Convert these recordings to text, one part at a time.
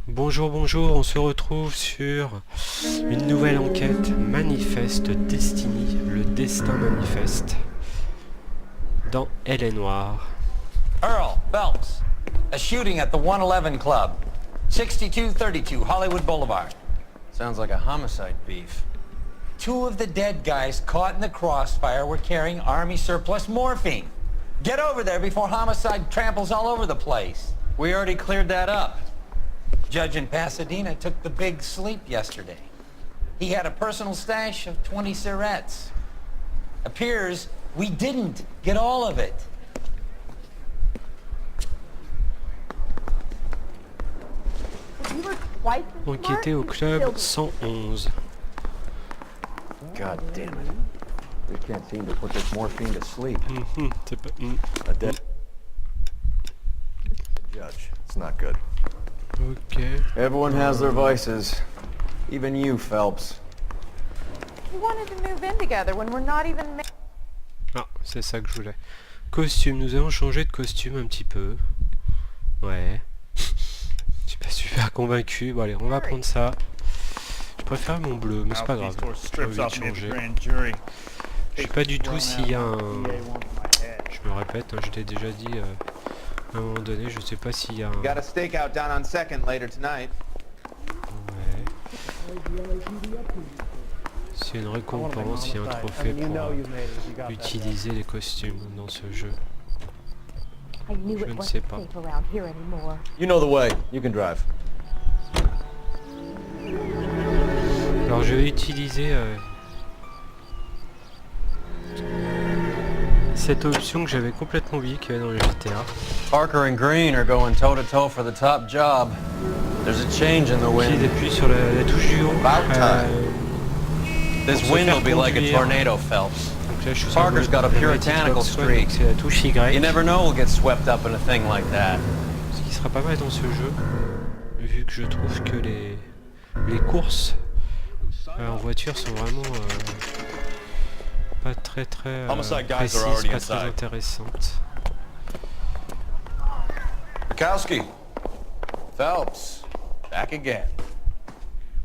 Bonjour, bonjour, on se retrouve sur une nouvelle enquête manifeste Destiny, le destin manifeste, dans Elle est Noire. Earl Phelps, a shooting at the 111 Club, 6232 Hollywood Boulevard. Sounds like a homicide beef. Two of the dead guys caught in the crossfire were carrying Army surplus morphine. Get over there before homicide tramples all over the place. We already cleared that up. Judge in Pasadena took the big sleep yesterday. He had a personal stash of 20 cigarettes. Appears we didn't get all of it. Enquêter au club 111. God damn it. We can't seem to put this morphine to sleep. C'est pas... A dead judge. It's not good. Ok. Everyone has their vices. Even you, Phelps. We wanted to move in together when we're not even married. Ah, c'est ça que je voulais. Costume, nous allons changer de costume un petit peu. Ouais. Je suis pas super convaincu. Bon allez, on va prendre ça. Je préfère mon bleu, mais c'est pas grave. J'ai envie de changer. Je sais pas du tout s'il y a un... Je me répète, hein, je t'ai déjà dit à un moment donné, je sais pas s'il y a un... Got a stakeout down on 2nd later tonight. Ouais. S'il y a une récompense, s'il y a un trophée pour utiliser les costumes dans ce jeu. Je ne sais pas. You know the way. You can drive. Alors je vais utiliser cette option que j'avais complètement oublié qu'il y avait dans le GTA. Parker and Green are going toe-to-toe for the top job. There's a change in the Qui wind. appuie sur la touche du haut. This wind will be like a tornado, Phelps. Donc là, je suis Parker's got a puritanical streak. C'est la touche Y. You never know we'll get swept up in a thing like that. Ce qui sera pas mal dans ce jeu, vu que je trouve que les courses en voiture sont vraiment pas très précises, pas très intéressantes. Bukowski. Phelps. Back again.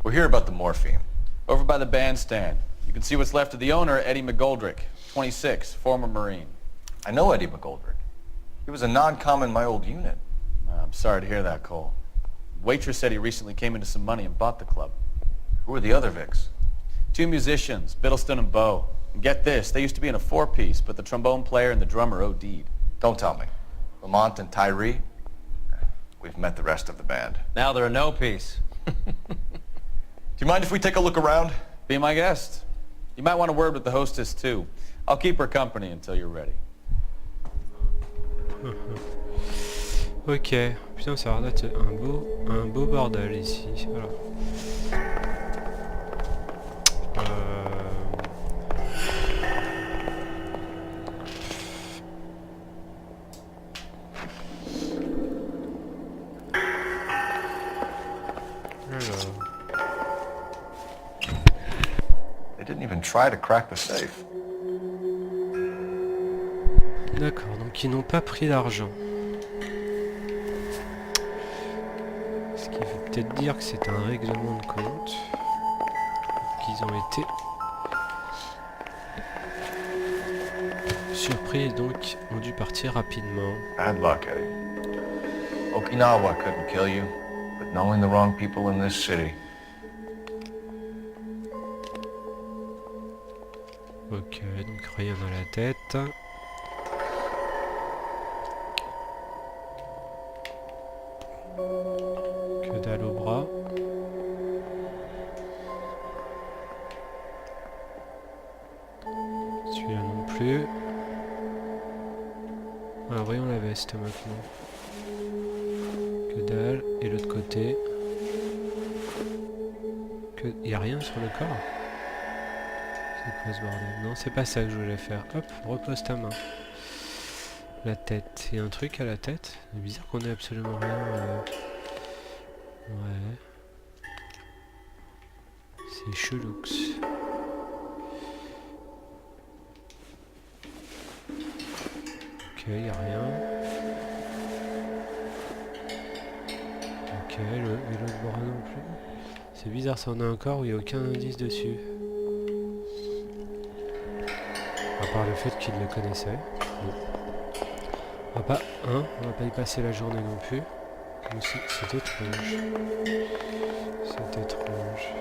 We're here about the morphine. Over by the bandstand. You can see what's left of the owner, Eddie McGoldrick, 26, former Marine. I know Eddie McGoldrick. He was a non-com in my old unit. I'm sorry to hear that, Cole. Waitress said he recently came into some money and bought the club. Who are the other Vics? Two musicians, Biddleston and Bowe. And get this, they used to be in a four-piece, but the trombone player and the drummer OD'd. Don't tell me. Lamont and Tyree? We've met the rest of the band. Now they're a no-piece. Do you mind if we take a look around? Be my guest. You might want a word with the hostess, too. I'll keep her company until you're ready. Ok, putain ça a l'air d'être un beau bordel ici, voilà. Alors. They didn't even try to crack the safe. D'accord, donc ils n'ont pas pris d'argent. Ce qui veut peut-être dire que c'est un règlement de compte. Qu'ils ont été surpris et donc ont dû partir rapidement. Bad luck, Eddie. Okinawa couldn't kill you, but knowing the wrong people in this city. Ok, donc rien dans la tête. Que dalle au bras. Celui-là non plus. Ah, voyons la veste maintenant. Que dalle. Et l'autre côté. Y a rien sur le corps? C'est quoi ce bordel? Non, c'est pas ça que je voulais faire. Hop, repose ta main. La tête. Il y a un truc à la tête? C'est bizarre qu'on ait absolument rien. Ouais. C'est cheloux. Ok, y a rien. Ok. et l'autre bras non plus. C'est bizarre, ça en a un corps où il n'y a aucun indice dessus. À part le fait qu'il le connaissait. Bon. On va pas y passer la journée non plus. C'est étrange. C'est étrange.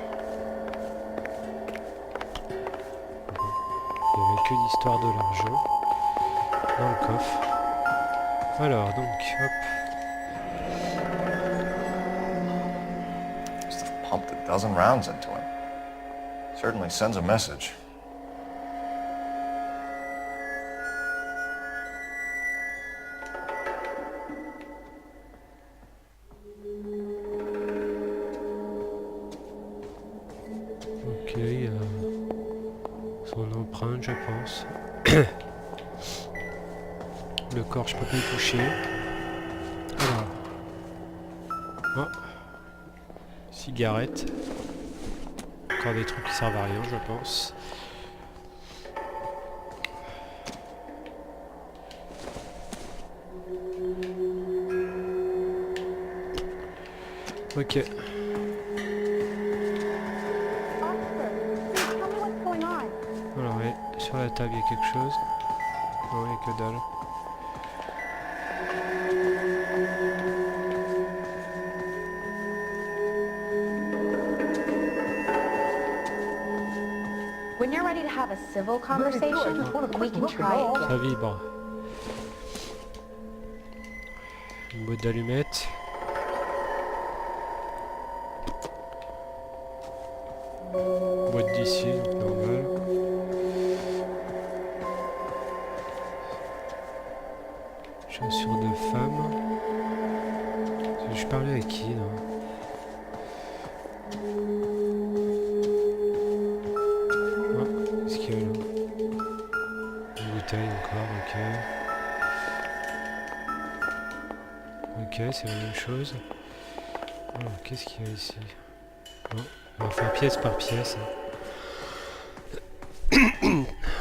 Bon. Il n'y avait que l'histoire de l'argent dans le coffre. Alors donc, hop. Pumped a dozen rounds into him. Certainly sends a message. Ok, son empreinte, je pense. Le corps, je peux pas y toucher. Alors. Oh. Cigarette. Encore des trucs qui servent à rien, je pense. Ok. Officer, tell me what's going on. Alors, ouais, sur la table, il y a quelque chose. Non, il n'y a que dalle. When you're ready to have a civil conversation, we can try it. Ça vibre. Une boîte d'allumettes. Boîte d'ici, donc normal. Chaussures de femme. Je parlais avec qui là? Ah, qu'est-ce qu'il y a là? Une bouteille encore, ok. Ok, c'est la même chose. Alors, qu'est-ce qu'il y a ici? Non, on va faire pièce par pièce.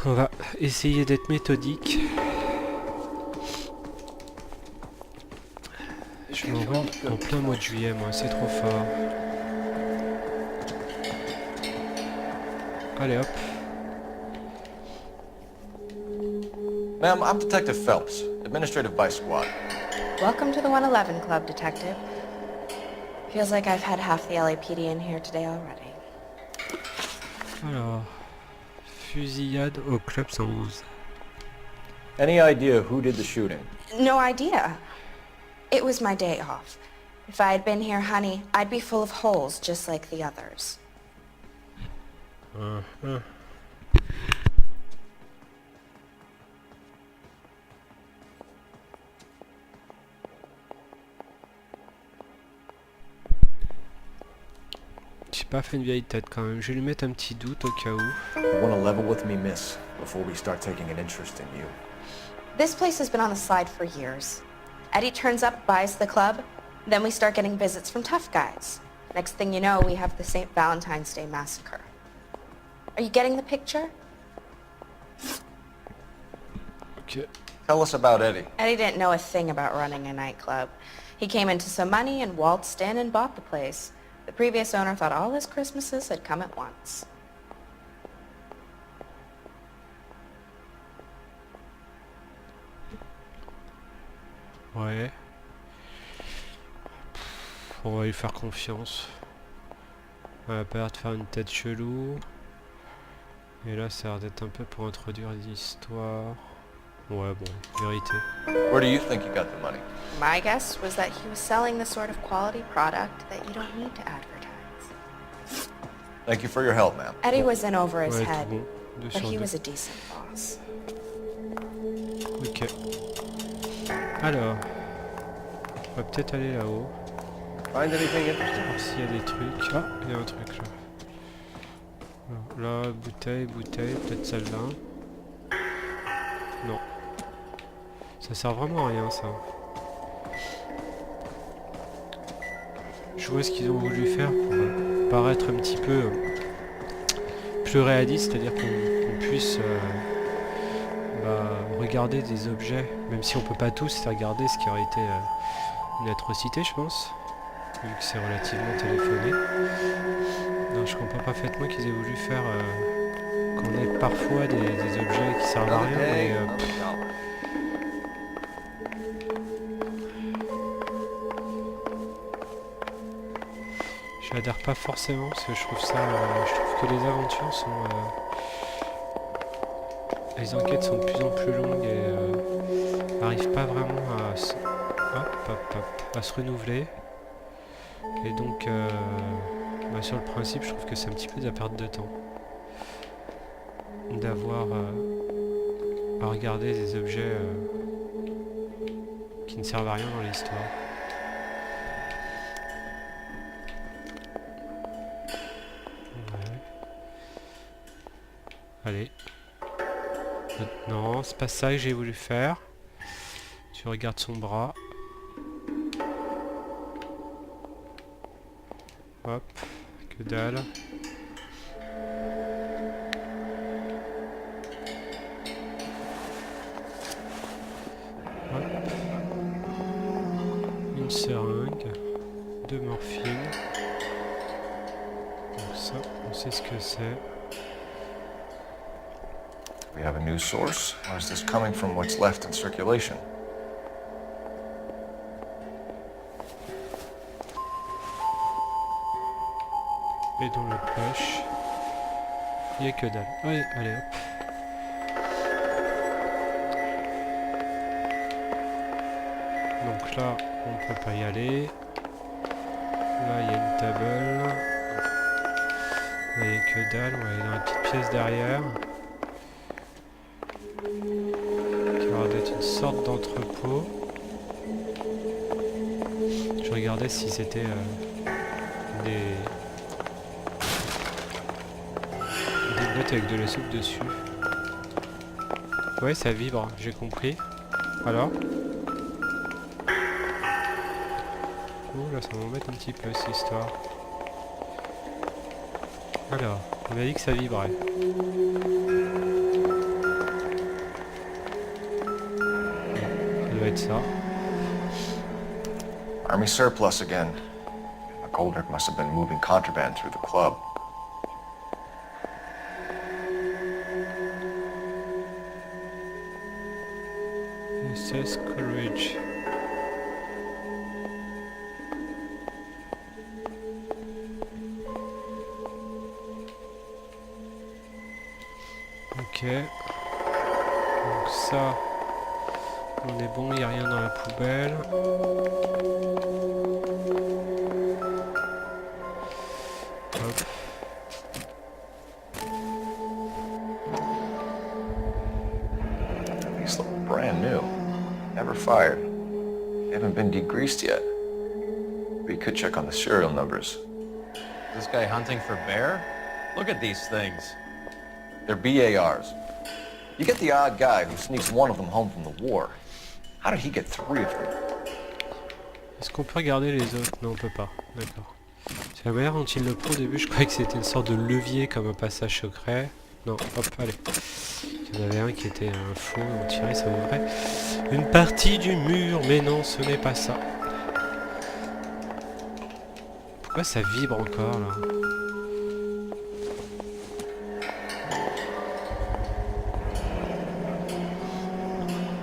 On va essayer d'être méthodique. Je m'envoie en plein mois de juillet, moi, c'est trop fort. Allez hop. Ma'am, I'm Detective Phelps, administrative by squad. Welcome to the 111 Club, Detective. Feels like I've had half the LAPD in here today already. Alors, fusillade au club 111. Any idea who did the shooting? No idea. It was my day off. If I had been here, honey, I'd be full of holes just like the others. J'ai pas fait une vieille tête quand même. Je vais lui mettre un petit doute au cas où. You want to level with me, miss, before we start taking an interest in you. This place has been on the slide for years. Eddie turns up, buys the club, then we start getting visits from tough guys. Next thing you know, we have the St. Valentine's Day massacre. Are you getting the picture? Ok. Tell us about Eddie. Eddie didn't know a thing about running a nightclub. He came into some money and waltzed in and bought the place. The previous owner thought all his Christmases had come at once. Ouais. On va lui faire confiance. On va pas l'air de faire une tête chelou. Et là, ça a l'air d'être un peu pour introduire l'histoire. Ouais, bon, vérité. Where do you think you got the money? My guess was that he was selling the sort of quality product that you don't need to advertise. Thank you for your help, ma'am. Eddie was in over his Ouais, head, tout bon. Deux but sur he deux. was a decent boss. Ok. Alors. On va peut-être aller là-haut. Find anything interesting? Voir s'il y a des trucs. Ah, il y a un truc là. Alors, là, bouteille, peut-être celle-là. Non. Ça sert vraiment à rien ça. Je vois ce qu'ils ont voulu faire pour paraître un petit peu plus réaliste, c'est-à-dire qu'on puisse regarder des objets, même si on peut pas tous regarder, ce qui aurait été une atrocité, je pense. vu que c'est relativement téléphoné. Non, je comprends parfaitement qu'ils aient voulu faire qu'on ait parfois des objets qui servent à rien, mais j'adhère pas forcément parce que je trouve que les aventures sont les enquêtes sont de plus en plus longues et n'arrivent pas vraiment à se renouveler. Et donc sur le principe, je trouve que c'est un petit peu de la perte de temps d'avoir à regarder des objets qui ne servent à rien dans l'histoire. Allez. Non, c'est pas ça que j'ai voulu faire. Tu regardes son bras. Hop, que dalle. Hop. Une seringue. 2 morphines. Donc ça, on sait ce que c'est. We have a new source, or is this coming from what's left in circulation? Et dans le poche, il n'y a que dalle. Allez, allez hop. Donc là, on peut pas y aller. Là, il y a une table. Là, il n'y a que dalle. On va aller dans la petite pièce derrière. Qui va être une sorte d'entrepôt. Je regardais si c'était des boîtes avec de la soupe dessus. Ouais, ça vibre, j'ai compris. Alors oh là, ça m'embête un petit peu cette histoire. Alors, on m'a dit que ça vibrait. Ça doit être ça. Army surplus again. McGoldrick must have been moving contraband through the club. SS Courage. Ok. Donc ça, on est bon, il n'y a rien dans la poubelle. Hop. These look brand new. Never fired. They haven't been degreased yet. But you could check on the serial numbers. Is this guy hunting for bear? Look at these things. They're BARs. You get the odd guy who sneaks one of them home from the war. How did he get 3 of them? Est-ce qu'on peut regarder les autres? Non, on peut pas. D'accord. C'est la manière dont il le prend au début, je croyais que c'était une sorte de levier comme un passage secret. Non, hop, allez. Il y en avait un qui était un faux, on tirait, ça ouvrait une partie du mur, mais non, ce n'est pas ça. Pourquoi ça vibre encore là?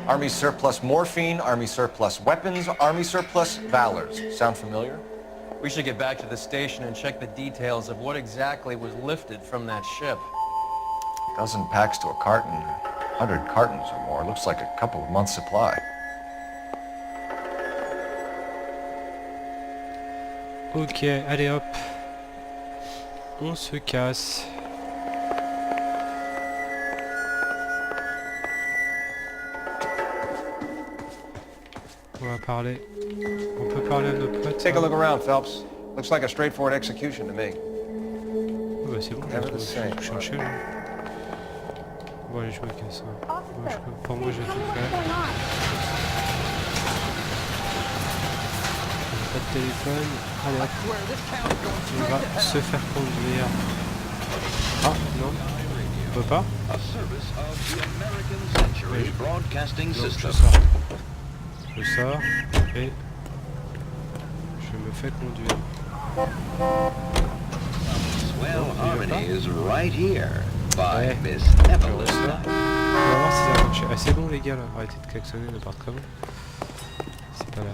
Army surplus morphine, Army surplus weapons, Army surplus valors. Sound familiar? We should get back to the station and check the details of what exactly was lifted from that ship. A dozen packs to a carton, 100 cartons or more. Looks like a couple of months' supply. Ok, allez hop. On se casse. On va parler. On peut parler à nos potes. Take a look around, Phelps. Looks like a straightforward execution to me. Oh bah c'est bon, Never the same. je cherchais là. Bon allez, je me casse. Hein. Moi, pour moi j'ai tout fait. Pas de téléphone. Allez hop. On va se faire conduire. Ah non. On peut pas. Ouais, je sors. Je sors et je je me fais conduire. Swell Harmony is right here by Ouais. Miss Je Evelyn. reçois. On va voir si ça marche. Ah, c'est bon les gars là, arrêtez de klaxonner n'importe comment. C'est pas la...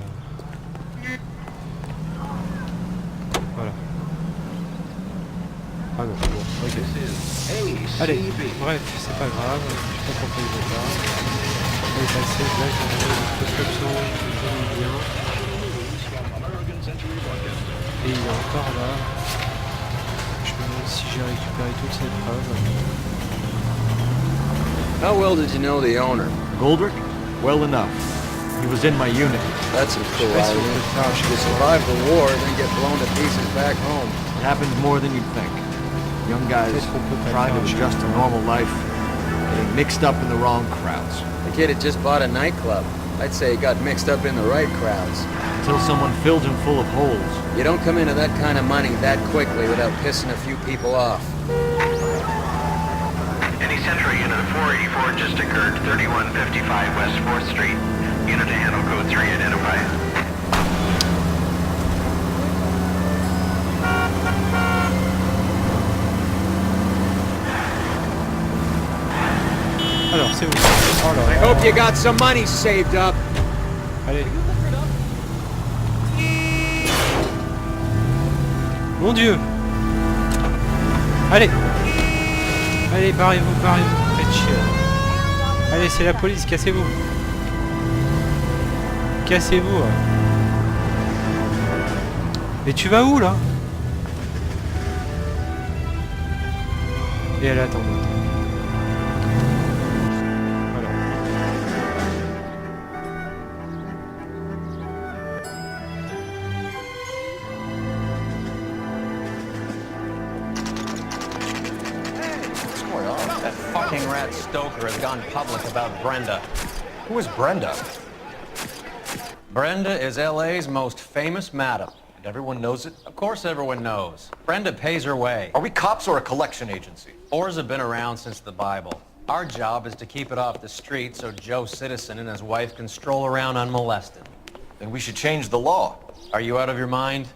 Voilà. Ah non, bon, ok. Allez, bref, c'est pas grave, je sais pas pourquoi il veut pas. On est passé, là j'ai une prescription qui bien. Et il est encore là. Je me demande si j'ai récupéré toutes ces preuves. How well did you know the owner? Goldrick? Well enough. He was in my unit. That's some cool Je sais pas si on idea. peut faire, je You sais pas. survive the war, then get blown to pieces back home. It happens more than you'd think. Young guys Qu'est-ce qu'on peut pas trying to faire, adjust to normal life, getting mixed up in the wrong crowds. The kid had just bought a nightclub. I'd say he got mixed up in the right crowds. Until someone filled him full of holes. You don't come into that kind of money that quickly without pissing a few people off. Any Central unit of 484 just occurred, 3155 West 4th Street. Unit to handle code 3 identified. Alors c'est où? Oh là I là. hope you got some money saved up. Allez. Mon Dieu. Allez. Allez, barrez-vous, barrez-vous. Faites chier. Allez, c'est la police, cassez-vous. Cassez-vous. Mais tu vas où là? Et elle attend. Voilà. What's going on? That fucking rat Stoker has gone public about Brenda. Who is Brenda? Brenda is LA's most famous madam. And everyone knows it? Of course everyone knows. Brenda pays her way. Are we cops or a collection agency? Whores have been around since the Bible. Our job is to keep it off the street so Joe Citizen and his wife can stroll around unmolested. Then we should change the law. Are you out of your mind?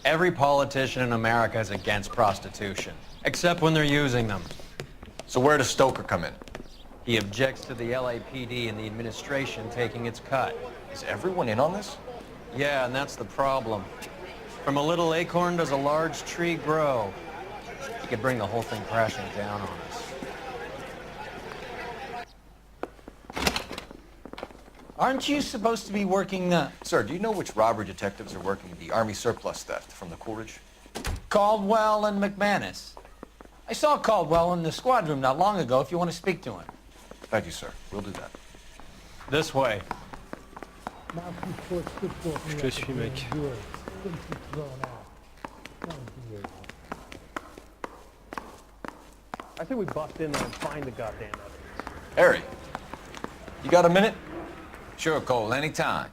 Every politician in America is against prostitution, except when they're using them. So where does Stoker come in? He objects to the LAPD and the administration taking its cut. Is everyone in on this? Yeah, and that's the problem. From a little acorn does a large tree grow. He could bring the whole thing crashing down on us. Aren't you supposed to be working Sir, do you know which robbery detectives are working the Army surplus theft from the Coolidge? Caldwell and McManus? I saw Caldwell in the squad room not long ago if you want to speak to him. Thank you, sir. We'll do that. This way. Je te suis, mec. I think we bust in there and find the goddamn evidence. Harry, you got a minute? Sure, Cole, anytime.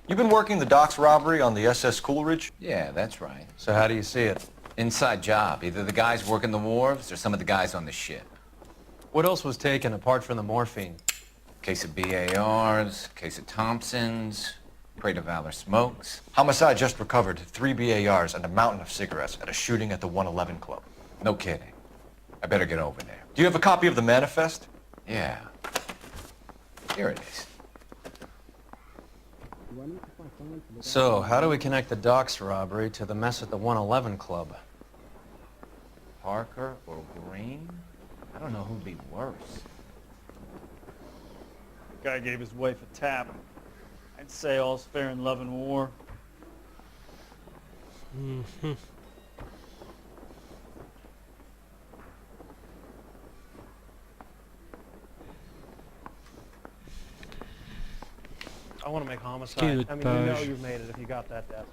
You've been working the docks robbery on the SS Coolidge? Yeah, that's right. So how do you see it? Inside job. Either the guys working the wharves or some of the guys on the ship. What else was taken apart from the morphine? Case of BARs, case of Thompsons, Crate of Valor smokes. Homicide just recovered 3 BARs and a mountain of cigarettes at a shooting at the 111 Club. No kidding. I better get over there. Do you have a copy of the manifest? Yeah. Here it is. So, how do we connect the docks robbery to the mess at the 111 Club? Parker or Green? I don't know who'd be worse. Guy gave his wife a tap. I'd say all's fair in love and war. Mhm. I want to make homicide. Quelle I mean, you know page. you've made it if you got that desk.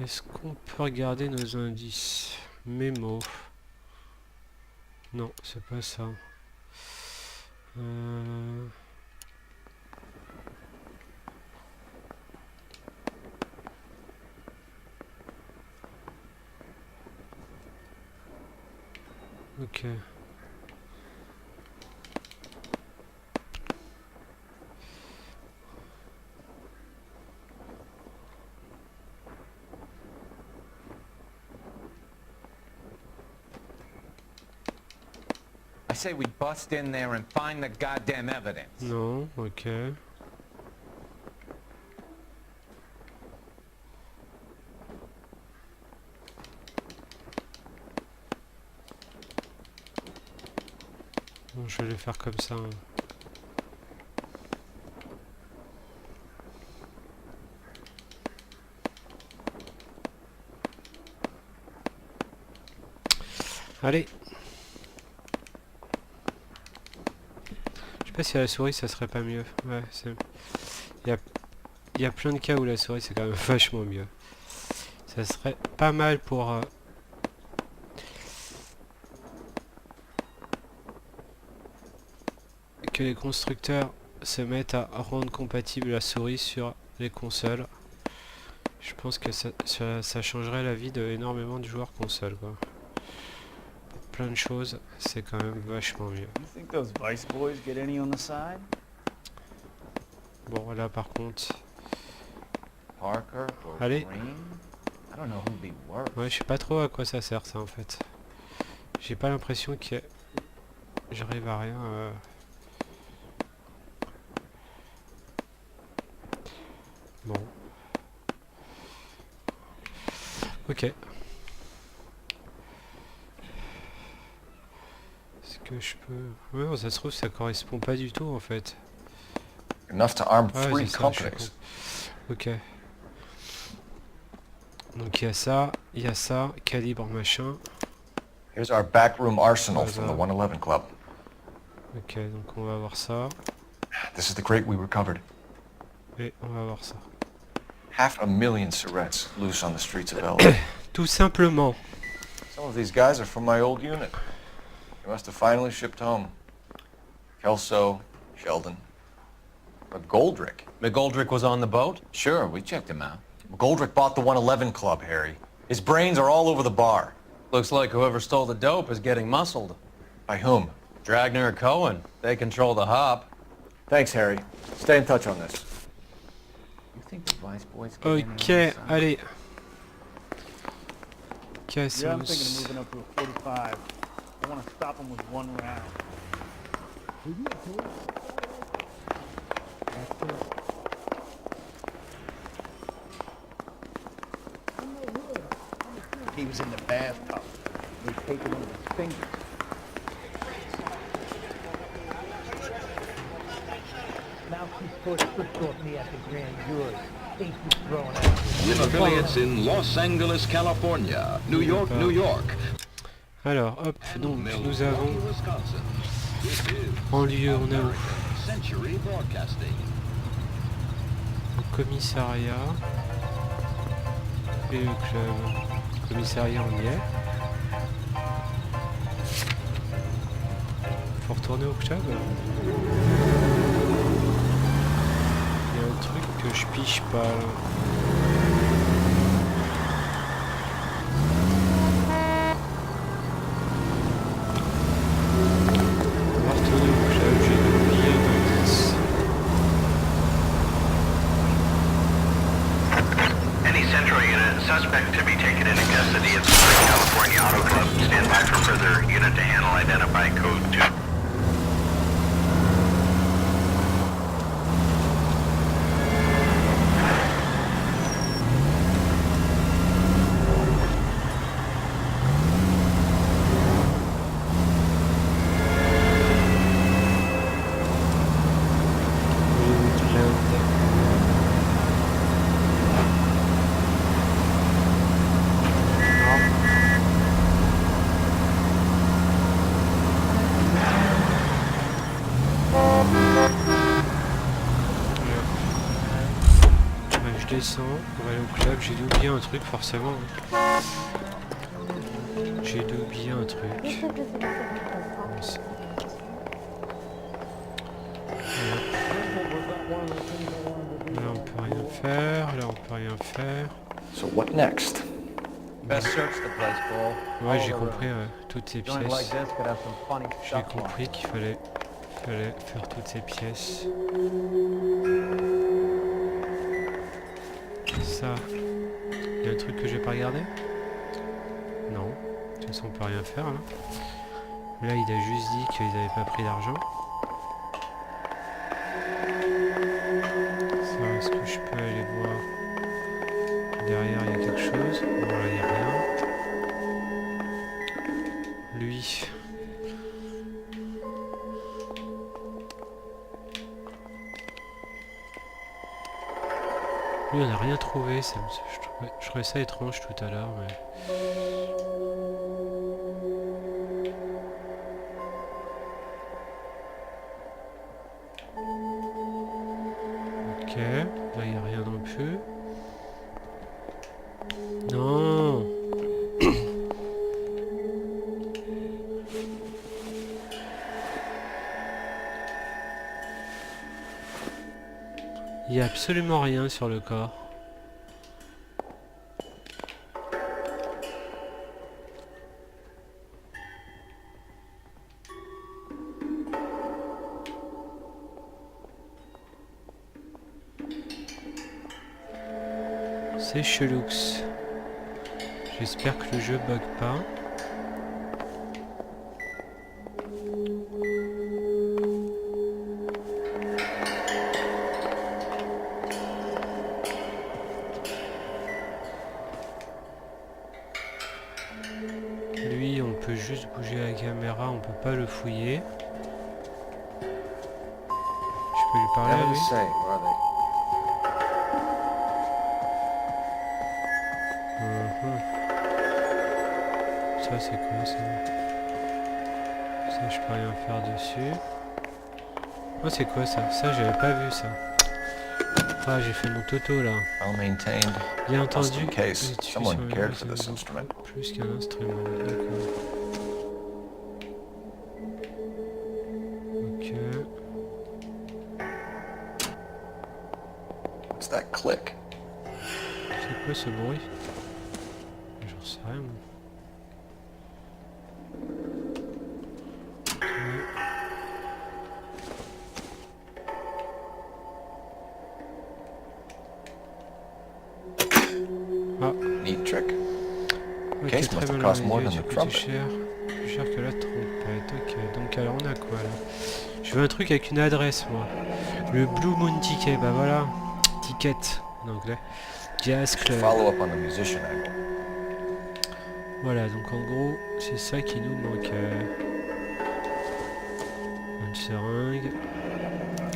Est-ce qu'on peut regarder nos indices? Mémo. Non, c'est pas ça. Ok. say we bust in there and find the goddamn evidence. Non, ok. Bon, je vais le faire comme ça. Hein. Allez. Je sais pas si à la souris ça serait pas mieux. Ouais, c'est... Il y a plein de cas où la souris c'est quand même vachement mieux. Ça serait pas mal pour... que les constructeurs se mettent à rendre compatible la souris sur les consoles. Je pense que ça changerait la vie d'énormément de joueurs consoles, quoi. Plein de choses, c'est quand même vachement mieux. Bon, là par contre... Allez. Ouais, je sais pas trop à quoi ça sert ça en fait. J'ai pas l'impression que j'arrive à rien. Bon. Ok. Est-ce que je peux... Ouais, non, ça se trouve ça correspond pas du tout en fait. Enough to arm Ouais, 3 ça, companies. Ok. Donc il y a ça, calibre machin. Here's our backroom arsenal from the 111 Club. Ok, donc on va voir ça. This is the crate we recovered. Et on va voir ça. 500,000 cigarettes loose on the streets of LA. Tout simplement. Some of these guys are from my old unit. They must have finally shipped home. Kelso, Sheldon. McGoldrick. McGoldrick was on the boat? Sure, we checked him out. McGoldrick bought the 111 Club, Harry. His brains are all over the bar. Looks like whoever stole the dope is getting muscled. By whom? Dragner or Cohen. They control the hop. Thanks, Harry. Stay in touch on this. You think the Vice Boys Ok, allez. Cassos. Yeah, I'm thinking of moving up to a 45. I want to stop him with one round. He was in the bathtub. They'd taken one of his fingers. Now she's put off me at the grand jury. Think she's thrown out. With affiliates in Los Angeles, California, New York, New York. Alors, hop, donc nous avons en lieu, on a où? Le commissariat et le club. Le commissariat, on y est. Faut retourner au club. Il y a un truc que je piche pas là. Suspect to be taken into custody at the California Auto Club. Stand by for further unit to handle. Identify code 2. Je descends, on va aller au club, j'ai dû oublier un truc forcément. J'ai dû oublier un truc. Là on peut rien faire, là on peut rien faire. So what next? Best search the place, Paul. Ouais, j'ai compris toutes ces pièces. J'ai compris qu'il fallait faire toutes ces pièces. Ça, il y a un truc que j'ai pas regardé? Non, de toute façon on peut rien faire là. Là, il a juste dit qu'ils n'avaient pas pris d'argent. Ça, est-ce que je peux aller voir? Derrière, il y a quelque chose. Bon, là, il n'y a rien. Lui. Lui, on n'a rien trouvé. Ça, je trouvais ça étrange tout à l'heure, mais... Ok, là il n'y a rien non plus. Non. Il n'y a absolument rien sur le corps. C'est chelou. J'espère que le jeu bug pas. Lui, on peut juste bouger la caméra, on peut pas le fouiller. Je peux lui parler à lui? Ça c'est quoi ça? Ça je peux rien faire dessus. Oh c'est quoi ça? Ça j'avais pas vu ça. Ah j'ai fait mon toto là. Bien entendu, plus qu'un instrument. D'accord. Ok. What's that click? C'est quoi ce bruit? J'en sais rien moi. Neat trick. Ok, Case très must have bien cost more analysé, than the j'ai coûté trumpet. cher. Plus cher que la trompette. Ok, donc alors on a quoi là? Je veux un truc avec une adresse moi. Le Blue Moon Ticket, bah voilà. Ticket en anglais. Jazz Club. Follow up on the musician angle. Voilà, donc en gros, c'est ça qui nous manque. Une seringue.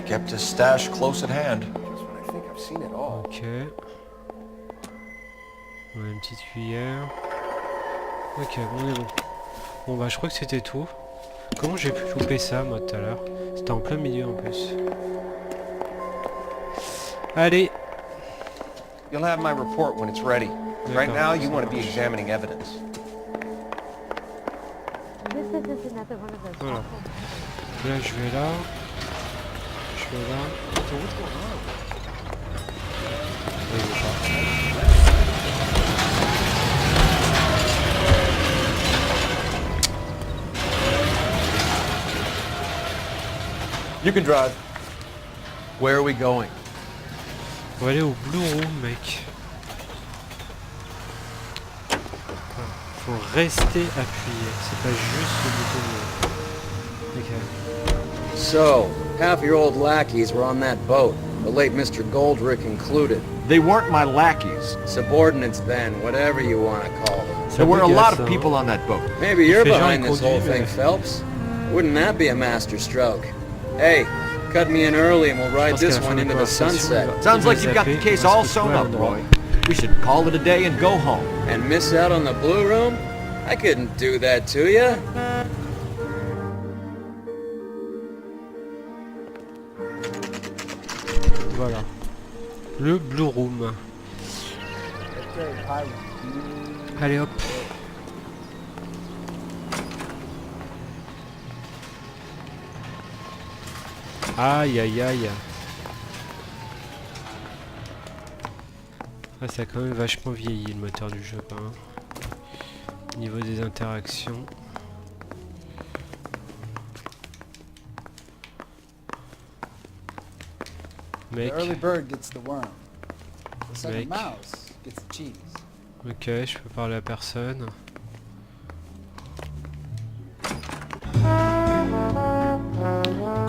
Kept his stash close at hand. Ok. On a une petite cuillère. Ok, bon, on est bon. Bon bah je crois que c'était tout. Comment j'ai pu louper ça moi tout à l'heure? C'était en plein milieu en plus. Allez. You'll have my report when it's ready. Right now, you want to be examining evidence. Voilà. Là je vais là. Je vais là. Oui, je sais pas. You can drive. Where are we going? On va aller au Blue Room, mec. Faut rester appuyé. C'est pas juste le bouton. Ok. So, half your old lackeys were on that boat, the late Mr. Goldrick included. They weren't my lackeys. Subordinates then, whatever you want to call them. There were a lot of people on that boat. Maybe you're behind this whole thing, Phelps. Wouldn't that be a master stroke? Hey, cut me in early and we'll ride this one into the sunset. Sounds like you've got the case all sewn up, Roy. We should call it a day and go home. And miss out on the Blue Room? I couldn't do that to you. Voilà. Le Blue Room. Allez hop. Aïe aïe aïe. Ah, ça a quand même vachement vieilli le moteur du jeu quand même. Au niveau des interactions. Mec. Mec. Ok, je peux parler à personne.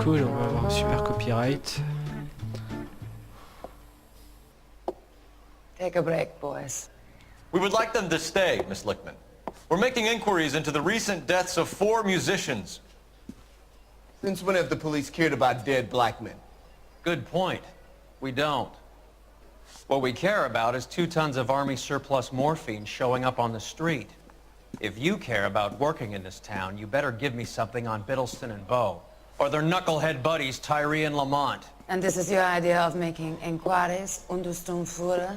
Cool, on va avoir un super copyright. Take a break, boys. We would like them to stay, Miss Lickman. We're making inquiries into the recent deaths of 4 musicians. Since when have the police cared about dead black men? Good point. We don't. What we care about is 2 tons of Army surplus morphine showing up on the street. If you care about working in this town, you better give me something on Biddleston and Bow, or their knucklehead buddies Tyree and Lamont. And this is your idea of making inquiries, Untersturmführer?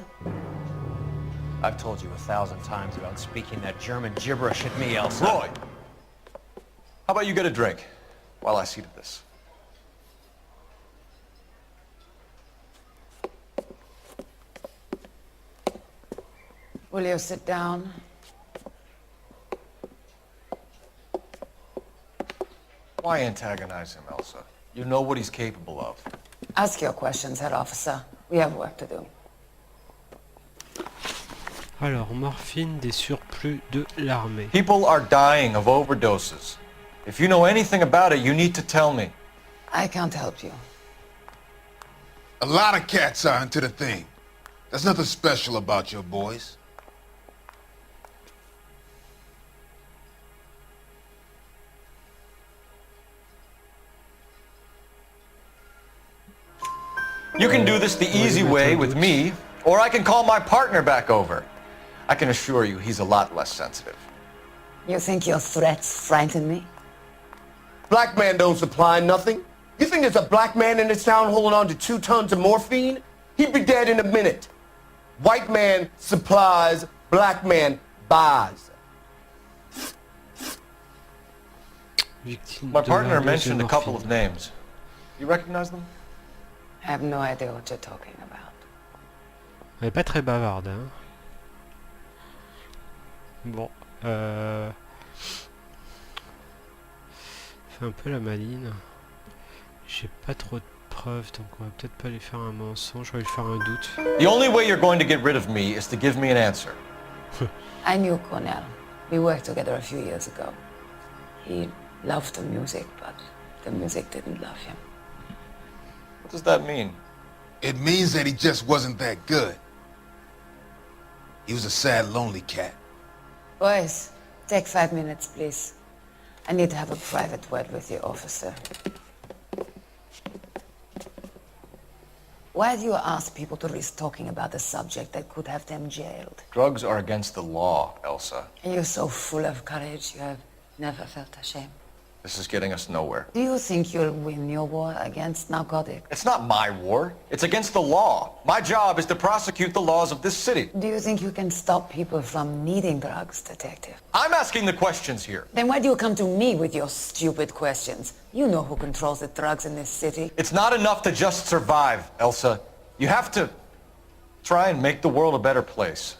I've told you 1,000 times about speaking that German gibberish at me, Elsa. Roy, how about you get a drink while I see to this? Will you sit down? Why antagonize him, Elsa? You know what he's capable of. Ask your questions, head officer. We have work to do. Alors, morphine des surplus de l'armée. People are dying of overdoses. If you know anything about it, you need to tell me. I can't help you. A lot of cats are into the thing. There's nothing special about your boys. You can do this the easy way with me, or I can call my partner back over. I can assure you he's a lot less sensitive. You think your threats frighten me? Black man don't supply nothing. You think there's a black man in this town holding on to 2 tons of morphine? He'd be dead in a minute. White man supplies, black man buys. My partner mentioned a couple of names. You recognize them? I have no idea what you're talking about. Elle est pas très bavarde, hein. Bon, fait un peu la maline. J'ai pas trop de preuves, donc on va peut-être pas lui faire un mensonge, on va lui faire un doute. The only way you're going to get rid of me is to give me an answer. I knew Cornell. We worked together a few years ago. He loved the music, but the music didn't love him. What does that mean? It means that he just wasn't that good. He was a sad, lonely cat. Boys, take 5 minutes, please. I need to have a private word with you, officer. Why do you ask people to risk talking about a subject that could have them jailed? Drugs are against the law, Elsa. And you're so full of courage, you have never felt ashamed. This is getting us nowhere. Do you think you'll win your war against narcotics? It's not my war. It's against the law. My job is to prosecute the laws of this city. Do you think you can stop people from needing drugs, detective? I'm asking the questions here. Then why do you come to me with your stupid questions? You know who controls the drugs in this city. It's not enough to just survive, Elsa. You have to try and make the world a better place.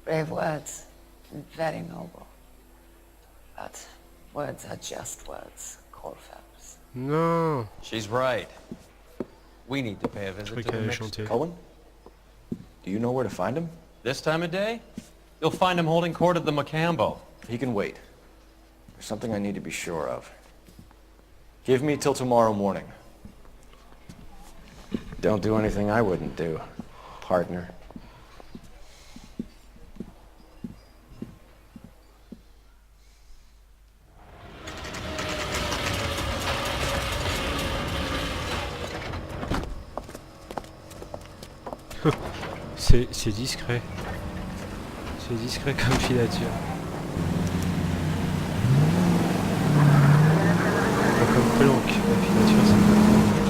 Brave words, and very noble. But words are just words, Cole Phelps. No. She's right. We need to pay a visit to the mixed. Cohen? Do you know where to find him? This time of day? You'll find him holding court at the Macambo. He can wait. There's something I need to be sure of. Give me till tomorrow morning. Don't do anything I wouldn't do, partner. C'est discret. C'est discret comme filature. Pas comme planque, la filature c'est pas planque.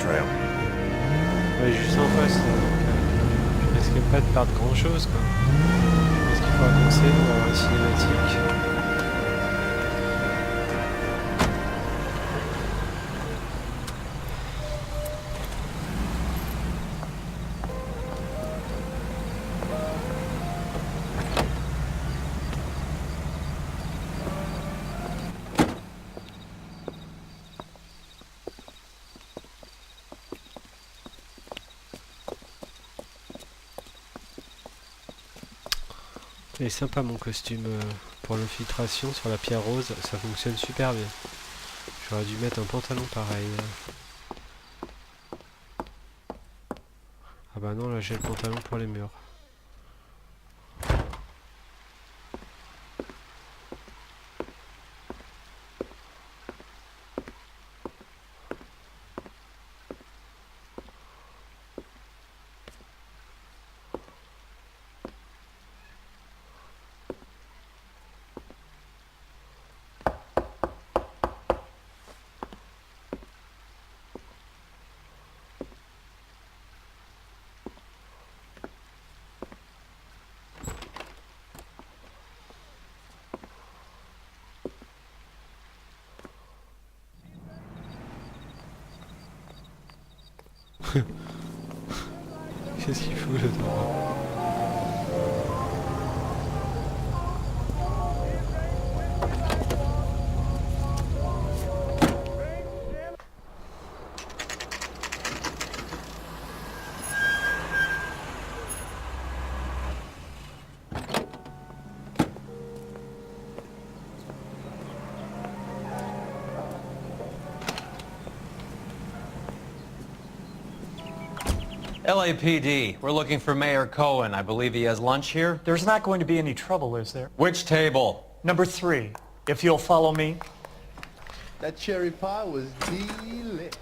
trail. Ouais, juste en face, là, donc je risque pas de perdre grand chose quoi. Je pense qu'il faut avancer, on va avoir une cinématique. Il est sympa mon costume pour l'infiltration sur la pierre rose, ça fonctionne super bien. J'aurais dû mettre un pantalon pareil. Ah bah non, là j'ai le pantalon pour les murs. Qu'est-ce qu'il fout le temps? LAPD, we're looking for Mayor Cohen. I believe he has lunch here. There's not going to be any trouble, is there? Which table? Number 3, if you'll follow me. That cherry pie was delish.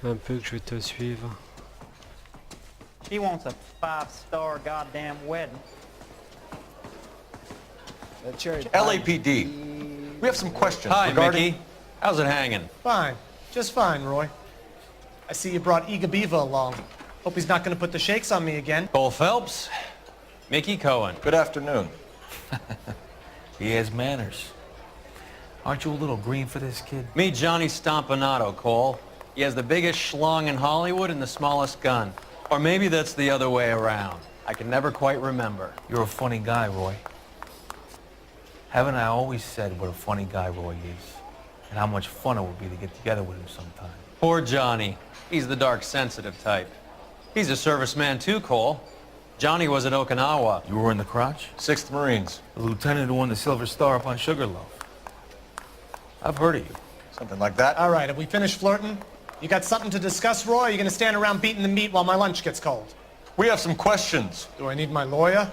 Un peu que je vais te suivre. She wants a 5-star goddamn wedding. That cherry LAPD. We have some questions Hi, regarding... Mickey. How's it hanging? Fine. Just fine, Roy. I see you brought Iga Beaver along. Hope he's not going to put the shakes on me again. Cole Phelps. Mickey Cohen. Good afternoon. He has manners. Aren't you a little green for this kid? Meet Johnny Stompanato, Cole. He has the biggest schlong in Hollywood and the smallest gun. Or maybe that's the other way around. I can never quite remember. You're a funny guy, Roy. Haven't I always said what a funny guy Roy is? And how much fun it would be to get together with him sometime. Poor Johnny. He's the dark, sensitive type. He's a serviceman too, Cole. Johnny was at Okinawa. You were in the crotch? 6th Marines. The lieutenant who won the Silver Star up on Sugarloaf. I've heard of you. Something like that. All right, have we finished flirting? You got something to discuss, Roy, or are you going to stand around beating the meat while my lunch gets cold? We have some questions. Do I need my lawyer?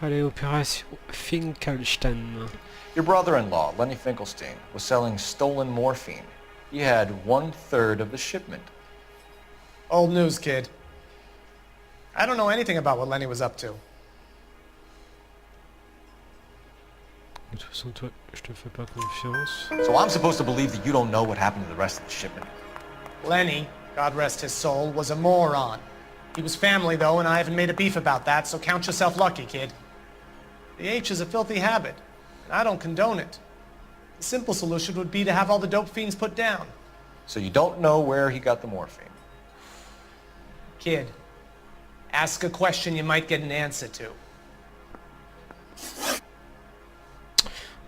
Allez, opération Finkelstein. Your brother-in-law, Lenny Finkelstein, was selling stolen morphine. He had 1/3 of the shipment. Old news, kid. I don't know anything about what Lenny was up to. De toute façon, toi, je te fais pas confiance. So I'm supposed to believe that you don't know what happened to the rest of the shipment? Lenny, God rest his soul, was a moron. He was family, though, and I haven't made a beef about that, so count yourself lucky, kid. The H is a filthy habit, and I don't condone it. The simple solution would be to have all the dope fiends put down. So you don't know where he got the morphine? Kid, ask a question you might get an answer to.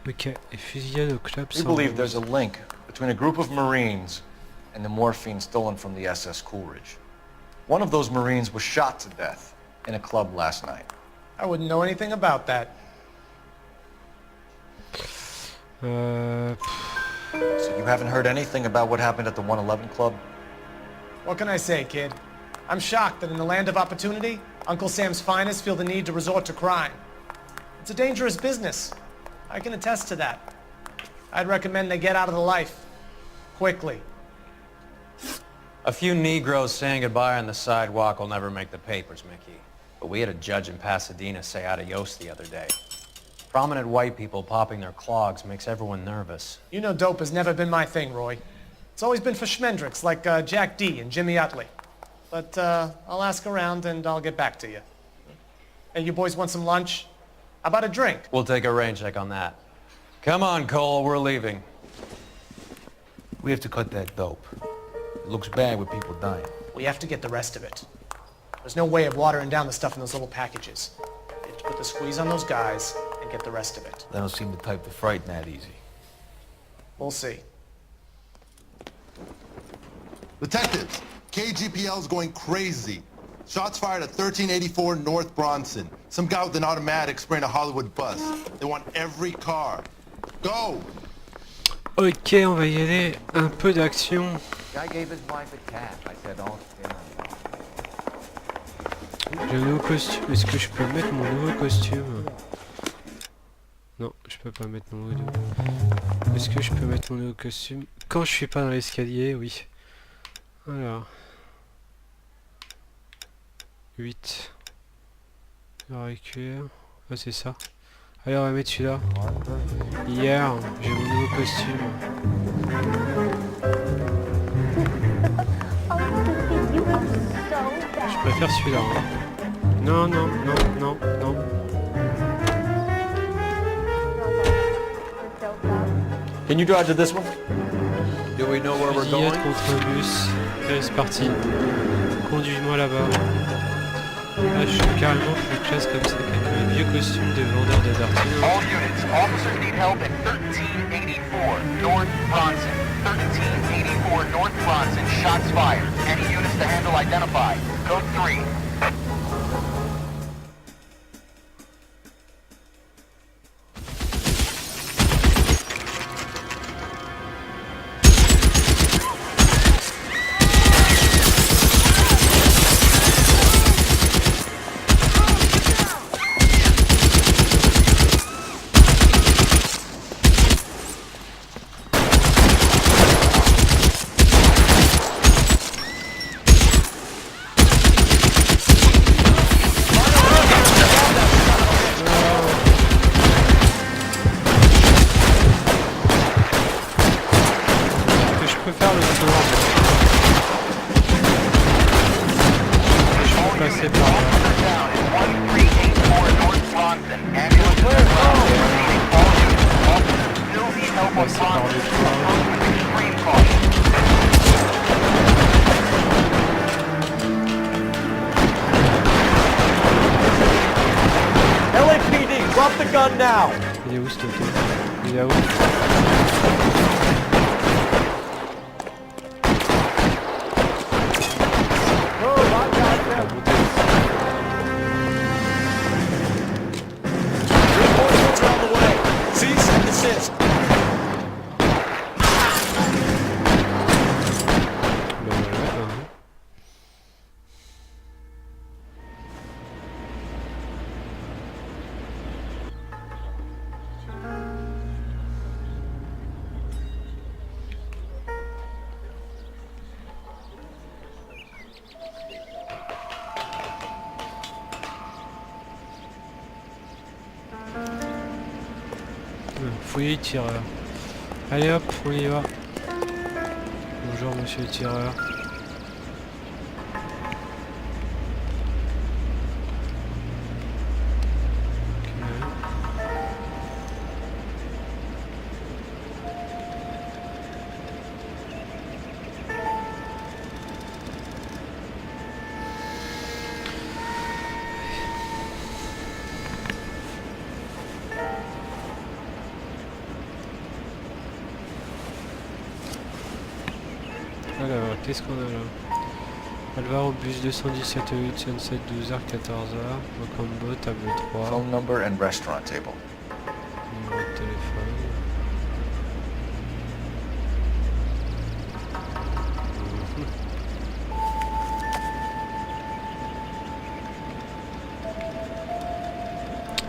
Ok, et fusillade au club. We believe there's a link between a group of Marines and the morphine stolen from the SS Coolidge. One of those Marines was shot to death in a club last night. I wouldn't know anything about that. So you haven't heard anything about what happened at the 111 Club? What can I say, kid? I'm shocked that in the land of opportunity, Uncle Sam's finest feel the need to resort to crime. It's a dangerous business. I can attest to that. I'd recommend they get out of the life. Quickly. A few Negroes saying goodbye on the sidewalk will never make the papers, Mickey. But we had a judge in Pasadena say adios the other day. Prominent white people popping their clogs makes everyone nervous. You know dope has never been my thing, Roy. It's always been for schmendricks like Jack D and Jimmy Utley. But I'll ask around and I'll get back to you. Hey, you boys want some lunch? How about a drink? We'll take a rain check on that. Come on, Cole, we're leaving. We have to cut that dope. It looks bad with people dying. We have to get the rest of it. There's no way of watering down the stuff in those little packages. We have to put the squeeze on those guys and get the rest of it. They don't seem the type to frighten that easy. We'll see. Detectives, KGPL's going crazy. Shots fired at 1384 North Bronson. Some guy with an automatic spraying a Hollywood bus. They want every car. Go! Ok, on va y aller. Un peu d'action. Guy gave his wife a tap. I said, oh, J'ai un nouveau costume. Est-ce que je peux mettre mon nouveau costume? Non, je peux pas mettre mon nouveau. Est-ce que je peux mettre mon nouveau costume quand je suis pas dans l'escalier? Oui. Alors. 8. Récupère. Ah, c'est ça. Allez, on va mettre celui-là. Hier, j'ai mon nouveau costume. Je préfère celui-là. Hein. Non, non, non, non, non. Can you drive to this one? Do we know where we're Fusillade going? contre un bus. Allez, c'est parti. Conduis-moi là-bas. Là, je suis carrément plus classe comme ça qu'avec mes vieux costumes de vendeur de dartines. All units, officers need help at 1384 North Bronson. 1384 North Bronson, shots fired. Any units to handle identified. Code 3. LAPD, drop the gun now! Il est où ce auto? Il est où? Fouillez, tireur. Allez hop, on y va. Bonjour monsieur le tireur. Alors, qu'est-ce qu'on a là? Alvaro bus 217 8 Sunset 12h 14h Mocambo table 3. Phone number and restaurant table. Numéro de téléphone.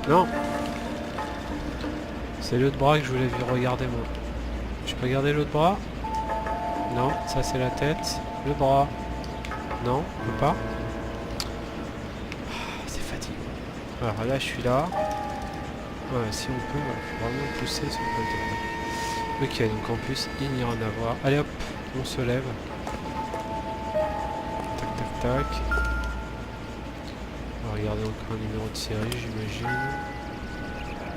Non. C'est l'autre bras que je voulais regarder moi. Je peux regarder l'autre bras? Non, ça c'est la tête. Le bras. Non, on peut pas. C'est fatigant. Alors là je suis là. Ouais, si on peut, faut vraiment pousser sur le côté. Ok, donc en plus il n'y en a pas. Allez hop, On se lève. Tac, tac, tac. On va regarder encore un numéro de série, j'imagine.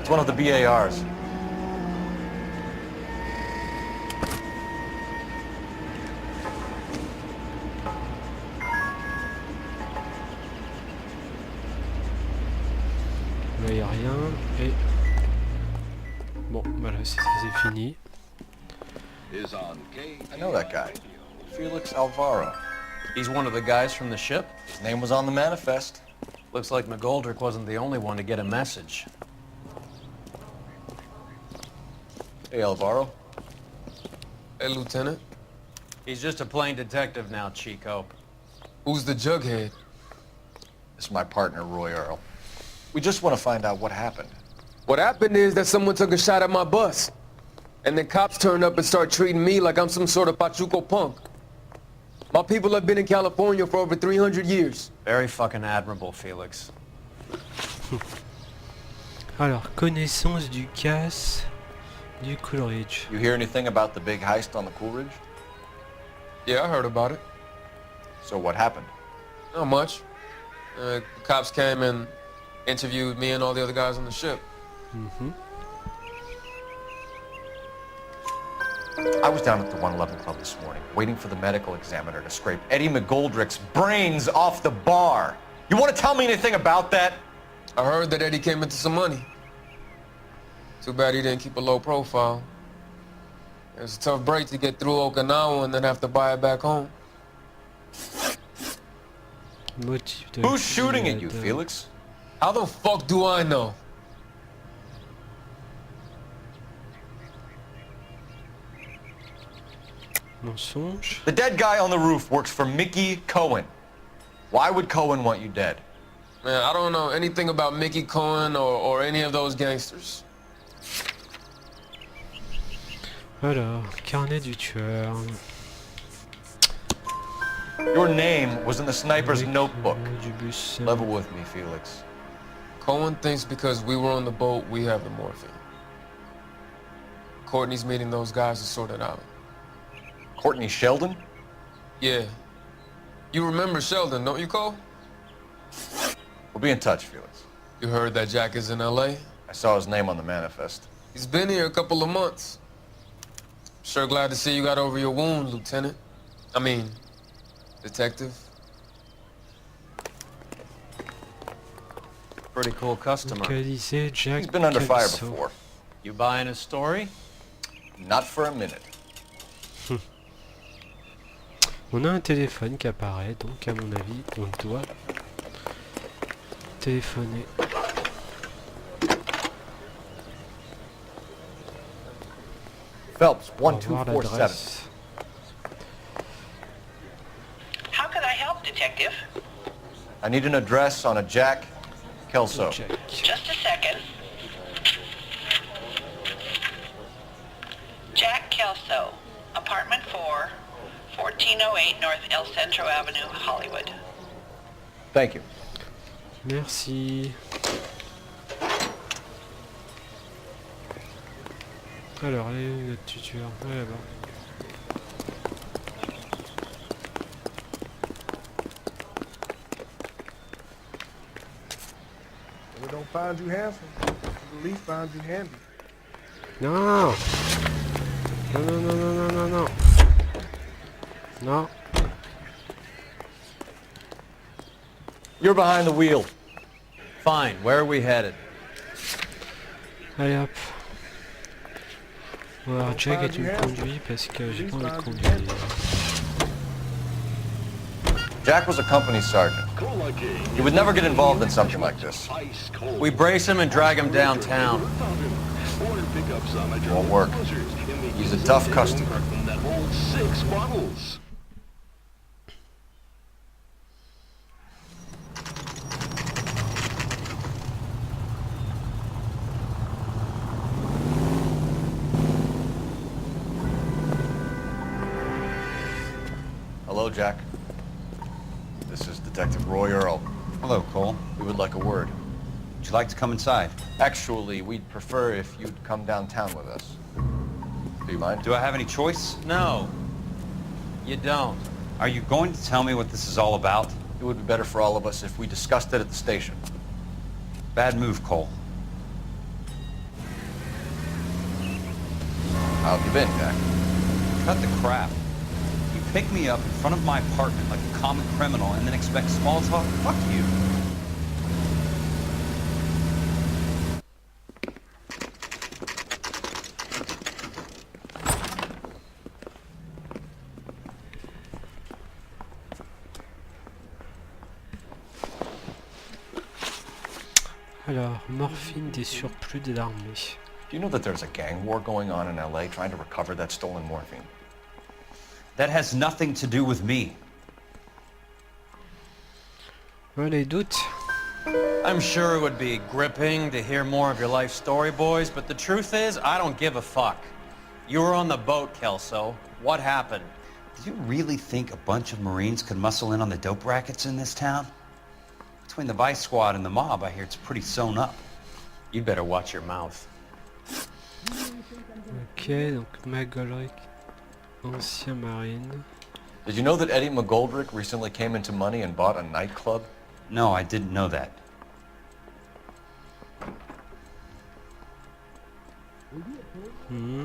It's one of the BARs. Là, il n'y a rien. Et... Bon, voilà, c'est fini. I know that guy. Felix Alvaro. He's one of the guys from the ship? His name was on the manifest. Looks like McGoldrick wasn't the only one to get a message. Hey, Alvaro. Hey, Lieutenant. He's just a plain detective now, Chico. Who's the jughead? This is my partner, Roy Earl. We just want to find out what happened. What happened is that someone took a shot at my bus. And then cops turned up and start treating me like I'm some sort of Pachuco punk. My people have been in California for over 300 years. Very fucking admirable, Felix. Alors, connaissance du casse du Coolridge. You hear anything about the big heist on the Coolridge? Yeah, I heard about it. So what happened? Not much. Cops came and interviewed me and all the other guys on the ship. Mm-hmm. I was down at the 111 Club this morning, waiting for the medical examiner to scrape Eddie McGoldrick's brains off the bar. You want to tell me anything about that? I heard that Eddie came into some money. Too bad he didn't keep a low profile. It was a tough break to get through Okinawa and then have to buy it back home. Who's shooting at you, Felix? How the fuck do I know? Mensonge. The dead guy on the roof works for Mickey Cohen. Why would Cohen want you dead? Man, I don't know anything about Mickey Cohen or any of those gangsters. Alors, carnet du tueur. Your name was in the sniper's notebook. Du bus. Level with me, Felix. Cohen thinks because we were on the boat, we have the morphine. Courtney's meeting those guys to sort it out. Courtney Sheldon? Yeah. You remember Sheldon, don't you, Cole? We'll be in touch, Felix. You heard that Jack is in L.A.? I saw his name on the manifest. He's been here a couple of months. Sure glad to see you got over your wound, Lieutenant. I mean, Detective. Pretty cool customer. Localisé Jack. He's been under fire Kelso. before. You buying his story? Not for a minute. On a un téléphone qui apparaît, donc à mon avis, on doit téléphoner. Phelps, Pour voir 1247. l'adresse. How can I help, Detective? I need an address on a Jack Kelso. Just a second. Jack Kelso, apartment 4, 1408 North El Centro Avenue, Hollywood. Thank you. Merci. Alors, elle est où notre tuteur? Ouais, là-bas. If we don't find you handsome, we'll at least find you handy. Non! Non, non, non, non, non, non, non. Non. You're behind the wheel. Fine, where are we headed? Allez hop. On va voir Jack et tu me conduis parce que j'ai pas envie de conduire. Jack was a company sergeant. He would never get involved in something like this. We brace him and drag him downtown. Won't work. He's a tough customer. Hello, Jack. This is Detective Roy Earl. Hello, Cole. We would like a word. Would you like to come inside? Actually, we'd prefer if you'd come downtown with us. Do you mind? Do I have any choice? No. You don't. Are you going to tell me what this is all about? It would be better for all of us if we discussed it at the station. Bad move, Cole. How have you been, Jack? Cut the crap. You pick me up in front of my apartment like a common criminal and then expect small talk? Fuck you. Alors, morphine des surplus de l'armée. Do you know that there's a gang war going on in LA trying to recover that stolen morphine? That has nothing to do with me. Les doutes. I'm sure it would be gripping to hear more of your life story, boys, but the truth is, I don't give a fuck. You were on the boat, Kelso. What happened? Do you really think a bunch of Marines could muscle in on the dope rackets in this town? Between the Vice Squad and the mob, I hear it's pretty sewn up. You'd better watch your mouth. Ok, donc McGoldrick, ancien marine. Did you know that Eddie McGoldrick recently came into money and bought a nightclub? No, I didn't know that. Hmm.